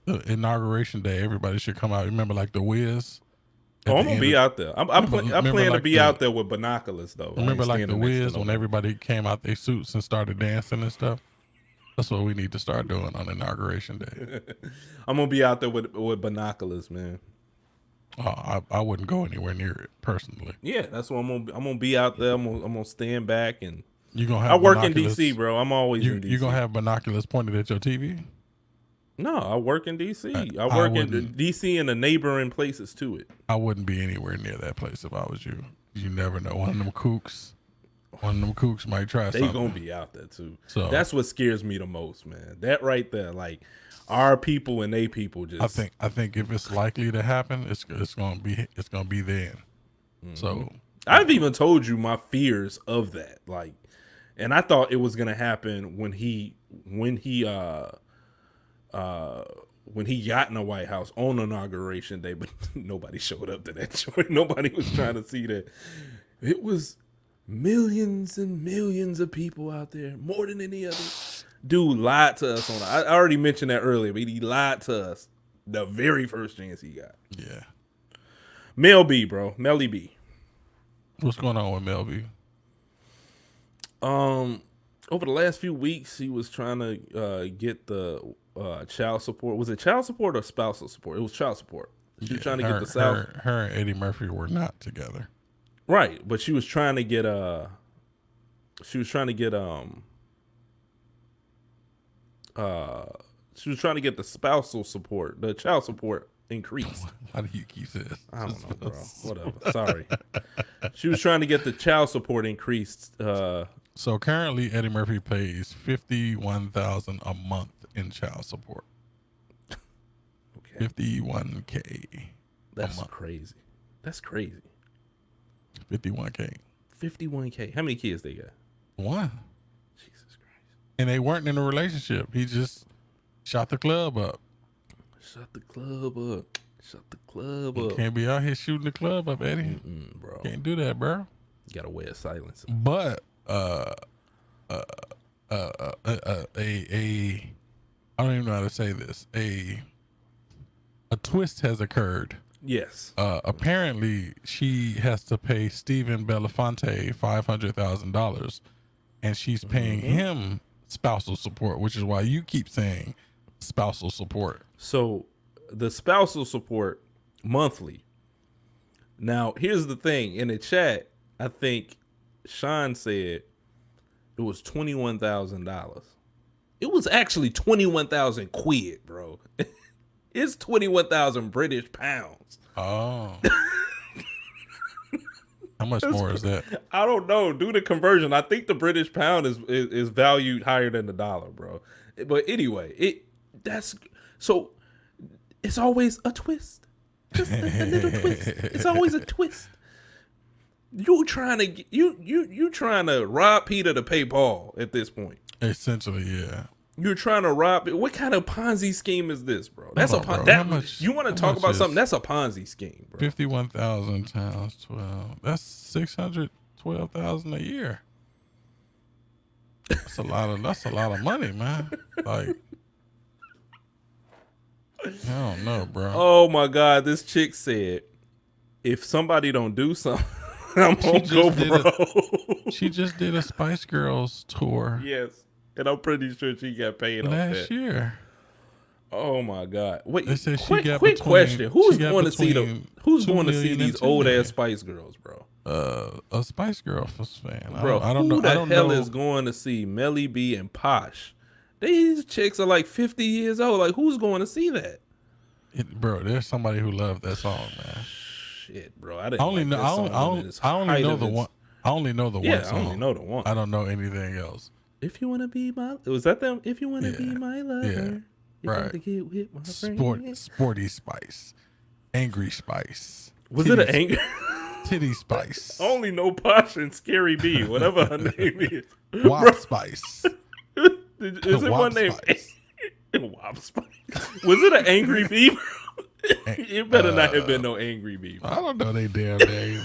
the inauguration day, everybody should come out. Remember, like the Wiz. I'm gonna be out there. I plan to like be out there with binoculars though. I Remember, ain't like the standing next to Wiz when nobody. everybody came out their suits and started dancing and stuff. That's what we need to start doing on inauguration day. I'm gonna be out there with binoculars, man. I wouldn't go anywhere near it personally. Yeah, that's what I'm gonna be out there. I'm gonna stand back and You gonna have I work in binoculars- DC, bro. I'm always in DC. You gonna have binoculars pointed at your TV? No, I work in DC. I I work in wouldn't- DC and the neighboring places to it. I wouldn't be anywhere near that place if I was you. You never know. One of them kooks might try They something. gonna be out there too. So- That's what scares me the most, man. That right there, like our people and they people just. I think if it's likely to happen, it's gonna be then. Mm-hmm. So I've even told you my fears of that, like, and I thought it was gonna happen when he got in the White House on inauguration day, but nobody showed up to that joint. Nobody was trying to see that. It was millions and millions of people out there, more than any other Dude lied to us on. I already mentioned that earlier, but he lied to us the very first chance he got. Yeah. Mel B, bro. Melly B. What's going on with Mel B? Over the last few weeks, he was trying to get the child support. Was it child support or spousal support? It was child support. She was trying to get the South. Her and Eddie Murphy were not together. Right, but she was trying to get she was trying to get the spousal support, the child support increased. Why do you keep this? I don't know, bro. Whatever. Sorry. She was trying to get the child support increased. So currently, Eddie Murphy pays $51,000 a month in child support. Okay. $51K. That's crazy. That's crazy. $51K. $51K. How many kids they got? One. Jesus Christ. And they weren't in a relationship. He just shot the club up. Shut the club up. Shut the club up. Can't be out here shooting the club up, Eddie. Bro. Can't do that, bro. You gotta wear silence. But I don't even know how to say this. A twist has occurred. Yes. Apparently, she has to pay Stephen Belafonte $500,000, and she's paying him spousal support, which is why you keep saying spousal support. So the spousal support monthly. Now, here's the thing. In the chat, I think Sean said it was $21,000. It was actually 21,000 quid, bro. It's 21,000 British pounds. Oh. How much more is that? I don't know. Do the conversion. I think the British pound is valued higher than the dollar, bro. But anyway, so it's always a twist. Just a little twist. It's always a twist. You trying to rob Peter to pay Paul at this point. Essentially, yeah. You're trying to rob. What kind of Ponzi scheme is this, bro? That's Hold on, bro. You want to talk about something? That's a Ponzi scheme, bro. 51,000 times 12. That's 612,000 a year. That's a lot of money, man. Like, I don't know, bro. Oh my God, this chick said, if somebody don't do something, I'm gonna go broke. She just did a Spice Girls tour. Yes. And I'm pretty sure she got paid last year. Oh my God! Wait, they said quick question: Who's going to see these old ass Spice Girls, bro? A Spice Girls fan, bro. I don't know. Who the hell is going to see Melly B and Posh? These chicks are like 50 years old. Like, who's going to see that? Bro, there's somebody who loved that song, man. Shit, bro. I only know the one. I only know the one song. I only know the one. I don't know anything else. If you wanna be my, was that them? If you wanna be my lover, you right. gotta get with my friend. Sporty Spice, Angry Spice. Was it an angry? Titty Spice. I only know Posh and Scary B, whatever her name is. Wop Spice. Is it one name? Wop Spice. Was it an Angry Bee? It better not have been no Angry Bee. I don't know they damn names.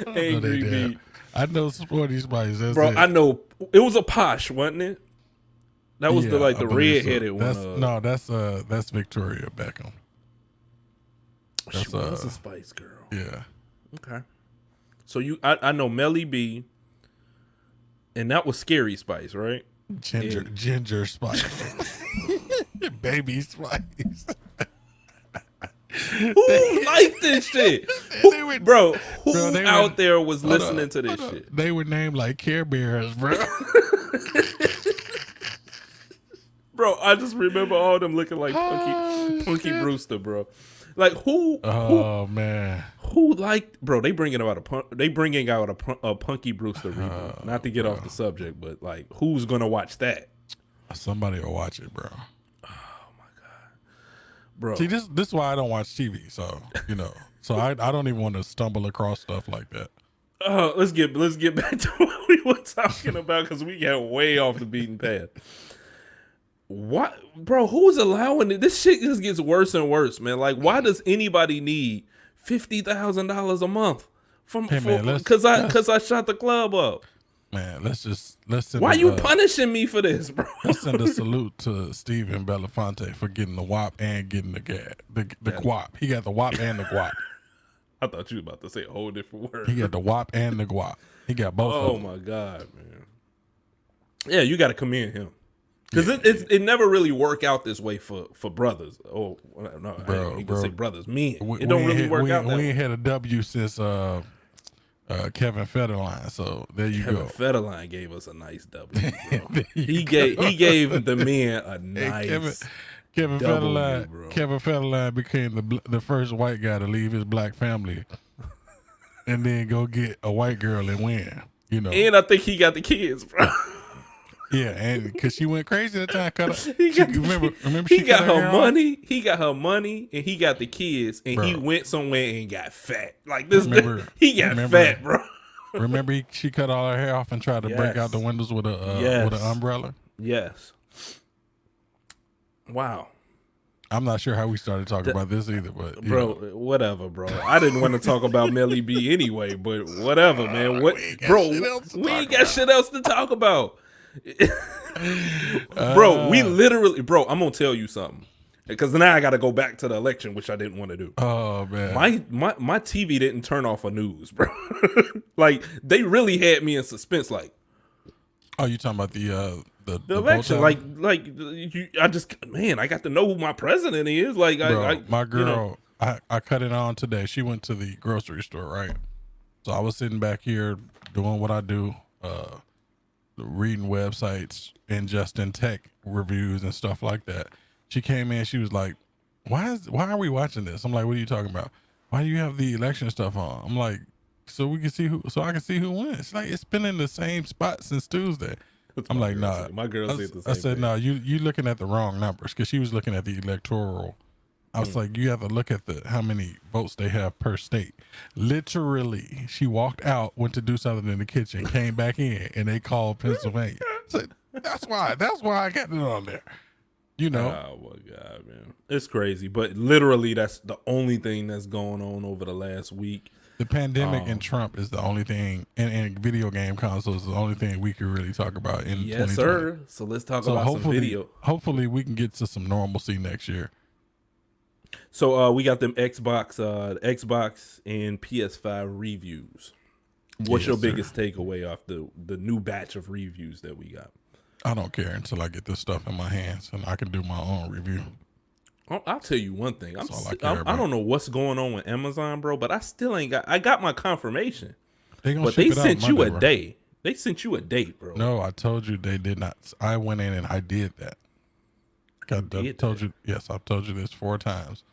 Angry Bee. I know Sporty Spice. That's bro, it. I know it was a Posh, wasn't it? That was the red-headed one. No, that's Victoria Beckham. She was a Spice Girl. Yeah. Okay. So I know Melly B, and that was Scary Spice, right? Ginger Spice. Baby Spice. Who liked this shit? Who out there was listening to this shit? They were named like Care Bears, bro. Bro, I just remember all of them looking like Punky Brewster, bro. Like who? Oh man, who liked? Bro, they bringing out a Punky Brewster reboot. Not to get off the subject, but like, who's gonna watch that? Somebody will watch it, bro. Bro. See, this is why I don't watch TV. So I don't even want to stumble across stuff like that. Let's get back to what we were talking about because we got way off the beaten path. What, bro? Who's allowing it? This shit just gets worse and worse, man. Like, why does anybody need $50,000 a month Hey, man, Because I shot the club up. Man, let's send. Why you punishing me for this, bro? Let's send a salute to Steven Belafonte for getting the WAP and getting the guap. He got the WAP and the guap. I thought you were about to say a whole different word. He got the WAP and the guap. He got both of them. Oh, my God, man. Yeah, you got to commend him. Because it never really work out this way for brothers. Oh, no, I ain't gonna say brothers. Men. It don't really work out that way. We ain't had a W since Kevin Federline, so there you go. Kevin Federline gave us a nice W, bro. he gave the men a nice Kevin W, Federline. bro. Kevin Federline became the first white guy to leave his black family and then go get a white girl and win. You know, and I think he got the kids, bro. Yeah, and because she went crazy at the time. Remember he got her money. He got her money, and he got the kids, and he went somewhere and got fat. Like this, he got fat, bro. Remember, she cut all her hair off and tried to break out the windows with an umbrella. Yes. Wow. I'm not sure how we started talking about this either, but bro, whatever, bro. I didn't want to talk about Melly B anyway, but whatever, man. We ain't got shit else to talk about. Bro, we literally, bro, I'm gonna tell you something, because now I gotta go back to the election, which I didn't want to do. Oh man, my TV didn't turn off a news, bro. Like they really had me in suspense. Like, oh, you talking about the election? Like I got to know who my president is. Like, bro, my girl, I cut it on today. She went to the grocery store, right? So I was sitting back here doing what I do. Reading websites, ingesting tech reviews and stuff like that. She came in, she was like, why are we watching this? I'm like, what are you talking about? Why do you have the election stuff on? I'm like, so I can see who wins. She's like, it's been in the same spot since Tuesday. I'm like, nah. My girl said the same I said, thing. no, you looking at the wrong numbers, because she was looking at the electoral. I was like, you have to look at how many votes they have per state. Literally, she walked out, went to do something in the kitchen, came back in, and they called Pennsylvania. So that's why I got it on there. You know? Oh my God, man, it's crazy. But literally, that's the only thing that's going on over the last week. The pandemic and Trump is the only thing, and video game consoles is the only thing we can really talk about in 2020. Yes, sir. So let's talk about some video. Hopefully, we can get to some normalcy next year. So we got them Xbox and PS5 reviews. What's your biggest takeaway off the new batch of reviews that we got? I don't care until I get this stuff in my hands and I can do my own review. I'll tell you one thing. I don't know what's going on with Amazon, bro, but I still ain't got. I got my confirmation, but they sent you a day. They sent you a date, bro. No, I told you they did not. I went in and I did that. Yes, I've told you this 4 times.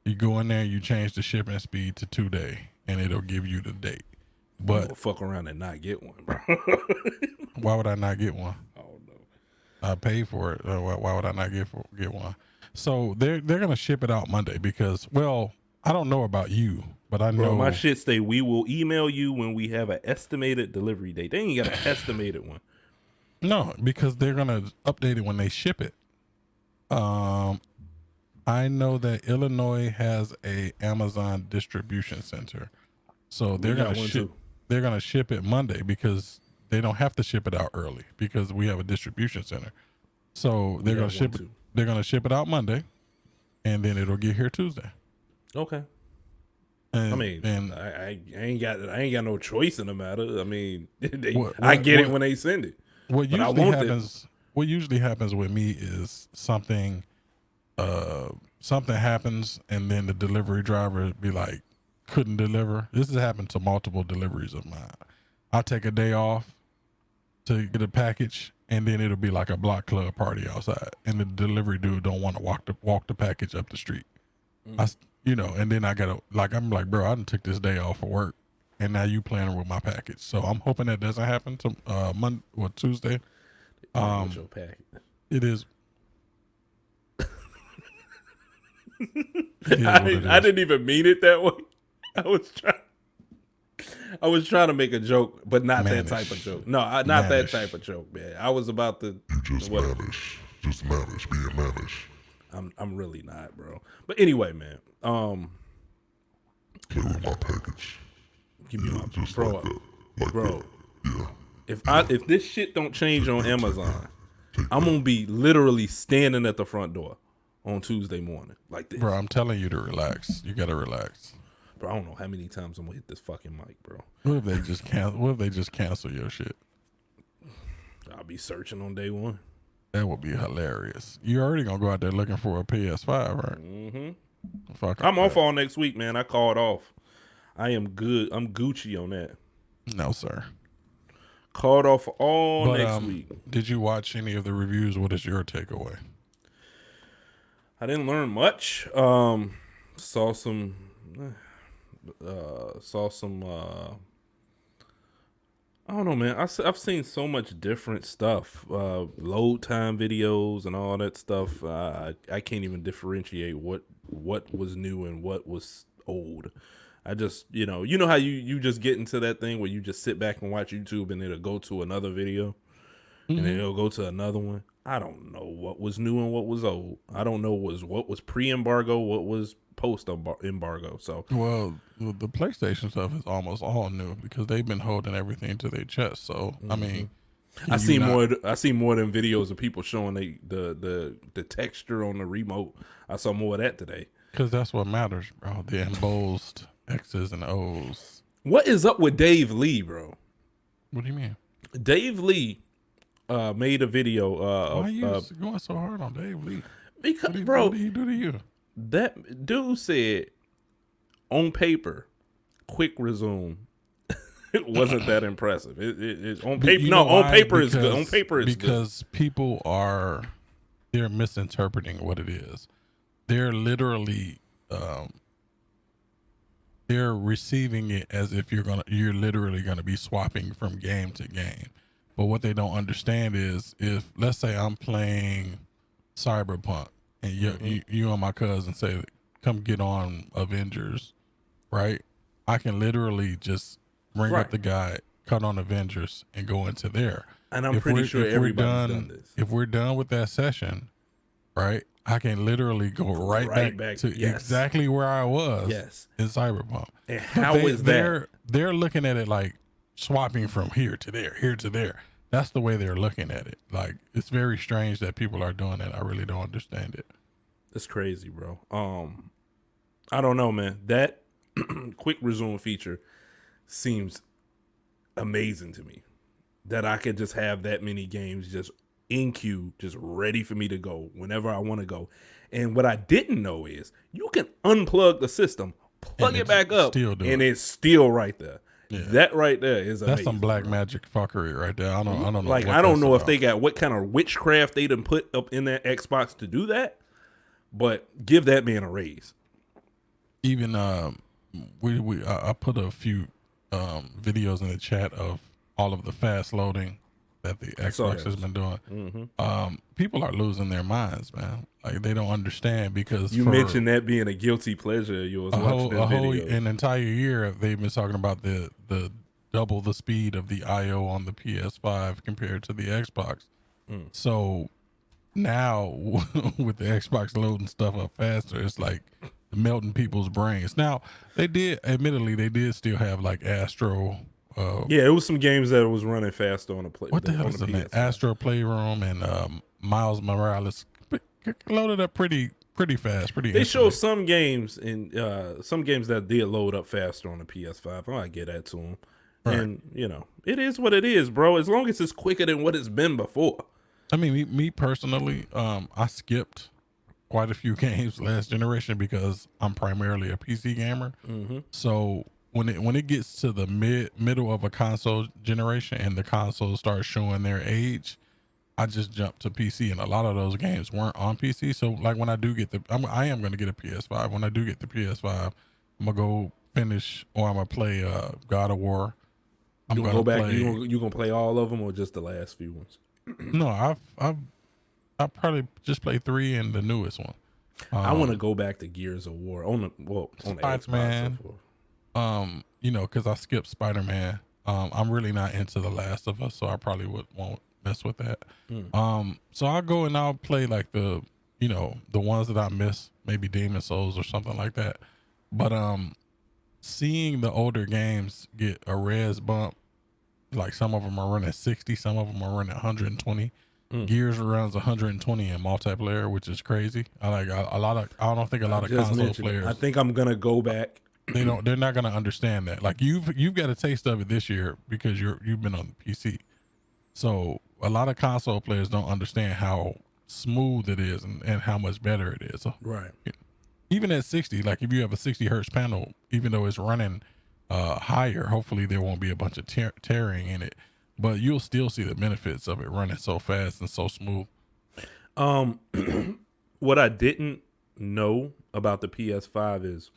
You go in there, you change the shipping speed to 2-day, and it'll give you the date. But fuck around and not get one, bro. Why would I not get one? Oh no, I paid for it. Why would I not get one? So they're gonna ship it out Monday because, well, I don't know about you, but I know my shit say we will email you when we have an estimated delivery date. They ain't got an estimated one. No, because they're gonna update it when they ship it. I know that Illinois has a Amazon distribution center, so they're gonna ship it Monday because they don't have to ship it out early because we have a distribution center. So they're gonna ship it. They're gonna ship it out Monday, and then it'll get here Tuesday. Okay. And, I mean, I ain't got no choice in the matter. I mean, I get it when they send it. What usually happens with me is something happens, and then the delivery driver be like, couldn't deliver. This has happened to multiple deliveries of mine. I'll take a day off to get a package, and then it'll be like a block club party outside, and the delivery dude don't want to walk the package up the street. And then I gotta, I'm like, bro, I done took this day off for work, and now you playing with my package. So I'm hoping that doesn't happen to Tuesday. Your package. It is. I didn't even mean it that way. I was trying to make a joke, but not that type of joke. No, not that type of joke, man. I was about to. You just mannish, being mannish. I'm really not, bro. But anyway, man. Play with my package. Give me my just bro, like that. Like bro. that. Yeah. If this shit don't change on Amazon, I'm gonna be literally standing at the front door on Tuesday morning like this. Bro, I'm telling you to relax. You gotta relax. Bro, I don't know how many times I'm gonna hit this fucking mic, bro. What if they just cancel? What if they just cancel your shit? I'll be searching on day one. That would be hilarious. You're already gonna go out there looking for a PS5, right? Mm-hmm. Fuck. I'm off all next week, man. I called off. I am good. I'm Gucci on that. No, sir. Called off all next week. Did you watch any of the reviews? What is your takeaway? I didn't learn much. Saw some. I don't know, man. I've seen so much different stuff. Load time videos and all that stuff. I can't even differentiate what was new and what was old. I just, you know how you just get into that thing where you just sit back and watch YouTube and it'll go to another video and then it'll go to another one. I don't know what was new and what was old. I don't know what was pre-embargo, what was post-embargo. So, well, the PlayStation stuff is almost all new because they've been holding everything to their chest. So, I mean, I see more than videos of people showing the texture on the remote. I saw more of that today. Because that's what matters, bro. The embossed X's and O's. What is up with Dave Lee, bro? What do you mean? Dave Lee made a video. Why are you going so hard on Dave Lee? Because, what did he do to you? That dude said, on paper, quick resume. It wasn't that impressive. It on paper. No, on paper is good. On paper is good because people they're misinterpreting what it is. They're literally they're receiving it as if you're literally gonna be swapping from game to game. But what they don't understand is, if let's say I'm playing Cyberpunk and you and my cousin say, come get on Avengers, right? I can literally just bring up the guide, cut on Avengers, and go into there. And I'm pretty sure everybody's done this. If we're done with that session, right, I can literally go right back to exactly where I was in Cyberpunk. And how is that? They're looking at it like swapping from here to there. That's the way they're looking at it. Like, it's very strange that people are doing that. I really don't understand it. It's crazy, bro. I don't know, man. That quick resume feature seems amazing to me. That I could just have that many games just in queue, just ready for me to go whenever I want to go. And what I didn't know is you can unplug the system, plug it back up, and it's still right there. Yeah. That right there is amazing. That's some black magic fuckery right there. I don't know. Like, I don't know if they got what kind of witchcraft they done put up in that Xbox to do that, but give that man a raise. Even I put a few videos in the chat of all of the fast loading that the Xbox has been doing. Mm-hmm. People are losing their minds, man. Like, they don't understand, because you mentioned that being a guilty pleasure of yours. An entire year they've been talking about the double the speed of the IO on the PS5 compared to the Xbox. So now with the Xbox loading stuff up faster, it's like melting people's brains. Now they did still have like Astro. It was some games that was running faster on the play. What the hell is the name? Astro Playroom and Miles Morales loaded up pretty fast. They show some games that did load up faster on the PS5. I get that to them, right. And it is what it is, bro. As long as it's quicker than what it's been before. I mean, me personally, I skipped quite a few games last generation because I'm primarily a PC gamer. Mm-hmm. So when it gets to the middle of a console generation and the consoles start showing their age, I just jump to PC, and a lot of those games weren't on PC. So like when I do get I am going to get a PS5. When I do get the PS5, I'm going to go finish, or I'm going to play God of War. You going to go back, you going to play all of them or just the last few ones? No, I've probably just played 3 and the newest one. I want to go back to Gears of War on the Xbox. Man. Because I skipped Spider-Man. I'm really not into The Last of Us, so I probably won't mess with that. So I'll go and I'll play like the ones that I miss, maybe Demon Souls or something like that. But seeing the older games get a res bump, like some of them are running 60, some of them are running 120. Gears runs 120 in multiplayer, which is crazy. I don't think a lot of console players. I think I'm gonna go back. They're not gonna understand that. Like you've got a taste of it this year because you've been on the PC. So a lot of console players don't understand how smooth it is and how much better it is. So, Right. even at 60, like if you have a 60 hertz panel, even though it's running higher, hopefully there won't be a bunch of tearing in it, but you'll still see the benefits of it running so fast and so smooth. What I didn't know about the PS5 is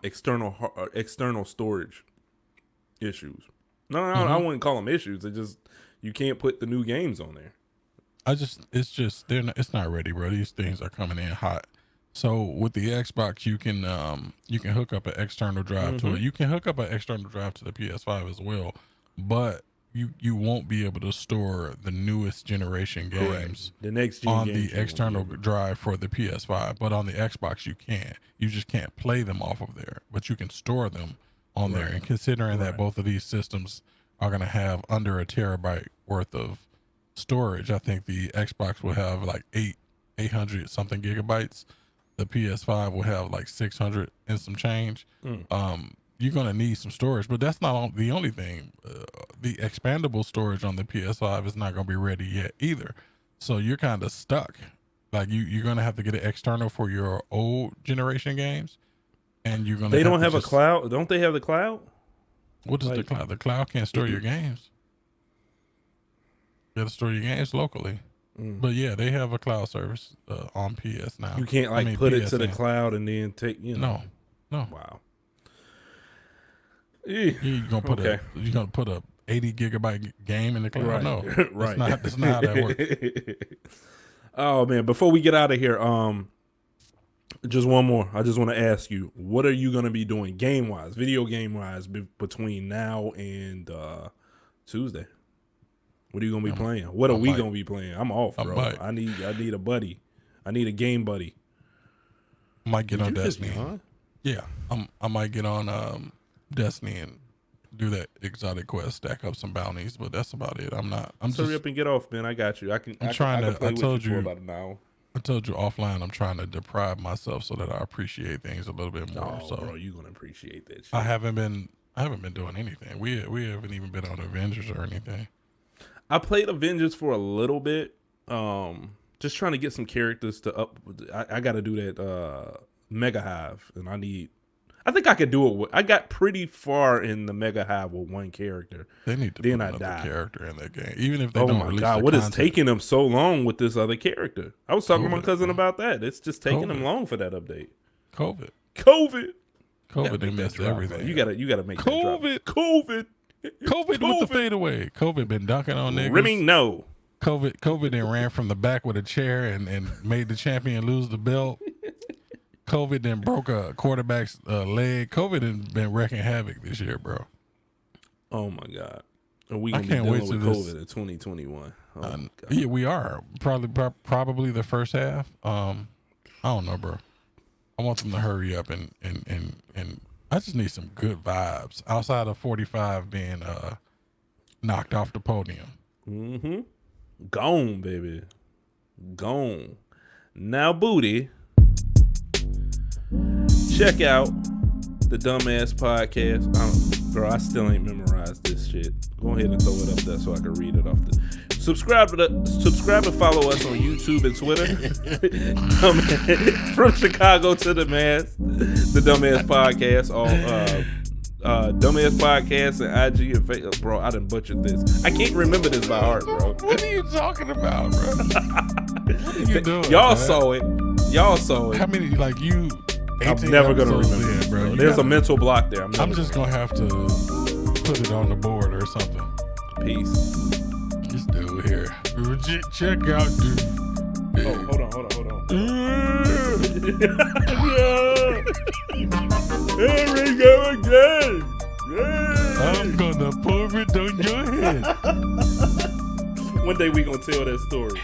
external storage issues. No, I wouldn't call them issues. It just you can't put the new games on there. It's not ready, bro. These things are coming in hot. So with the Xbox, you can hook up an external drive to it. You can hook up an external drive to the PS5 as well, but you won't be able to store the newest generation games the next gen on games the external drive for the PS5. But on the Xbox, you can. You just can't play them off of there, but you can store them on there. And considering that both of these systems are going to have under a terabyte worth of storage, I think the Xbox will have like 800 something gigabytes. The PS5 will have like 600 and some change. You're going to need some storage, but that's not the only thing. The expandable storage on the PS5 is not going to be ready yet either. So you're kind of stuck. Like you're going to have to get an external for your old generation games. And you're going to They don't have a cloud. Don't they have the cloud? What is the cloud? The cloud can't store your games. You got to store your games locally. But yeah, they have a cloud service on PS now. You can't put it to the cloud and then take, No. Wow. You're gonna put a 80 gigabyte game in the cloud? Right. No, Right. That's not how that works. Oh man! Before we get out of here, just one more. I just want to ask you, what are you gonna be doing game wise, video game wise, between now and Tuesday? What are you gonna be playing? What are we gonna be playing? I'm off, bro. I need a buddy. I need a game buddy. I might get on Did you Destiny. Yeah, I might get on Destiny and do that exotic quest, stack up some bounties, but that's about it. I'm hurry up and get off, man. I got you. I can play told with you you for about an hour. I told you offline, I'm trying to deprive myself so that I appreciate things a little bit more. So bro, you gonna appreciate that shit. I haven't been doing anything. We haven't even been on Avengers or anything. I played Avengers for a little bit. Just trying to get some characters to up. I got to do that Mega Hive, and I think I could do it. I got pretty far in the Mega Hive with one character. They need to put another character in that game, even if they don't release God, the what content. is taking them so long with this other character? I was talking to my cousin about that. It's just taking them long for that update. COVID. They messed everything. You gotta make COVID. That drop. COVID with the fadeaway. COVID been dunking on niggas. Rimming no. COVID then ran from the back with a chair and made the champion lose the belt. COVID then broke a quarterback's leg. COVID has been wrecking havoc this year, bro. Oh my God. Are we gonna be dealing with COVID in 2021? Yeah, we are. Probably the first half. I don't know, bro. I want them to hurry up and I just need some good vibes outside of 45 being knocked off the podium. Mm-hmm. Gone, baby. Gone. Now, booty. Check out the Dummast podcast. I still ain't memorized this shit. Go ahead and throw it up there so I can read it off the. Subscribe and follow us on YouTube and Twitter. From Chicago to the Mass, the Dummast podcast. All Dummast podcast and IG and Facebook. Bro, I done butchered this. I can't remember this by heart, bro. What are you talking about, bro? What are you doing? Y'all saw it. How many you? I'm never gonna remember, bro. There's a mental block there. I'm just gonna have to put it on the board or something. Peace. This dude here. Check out, dude. Oh, hold on. Here we go again. I'm gonna pour it on your head. One day we gonna tell that story.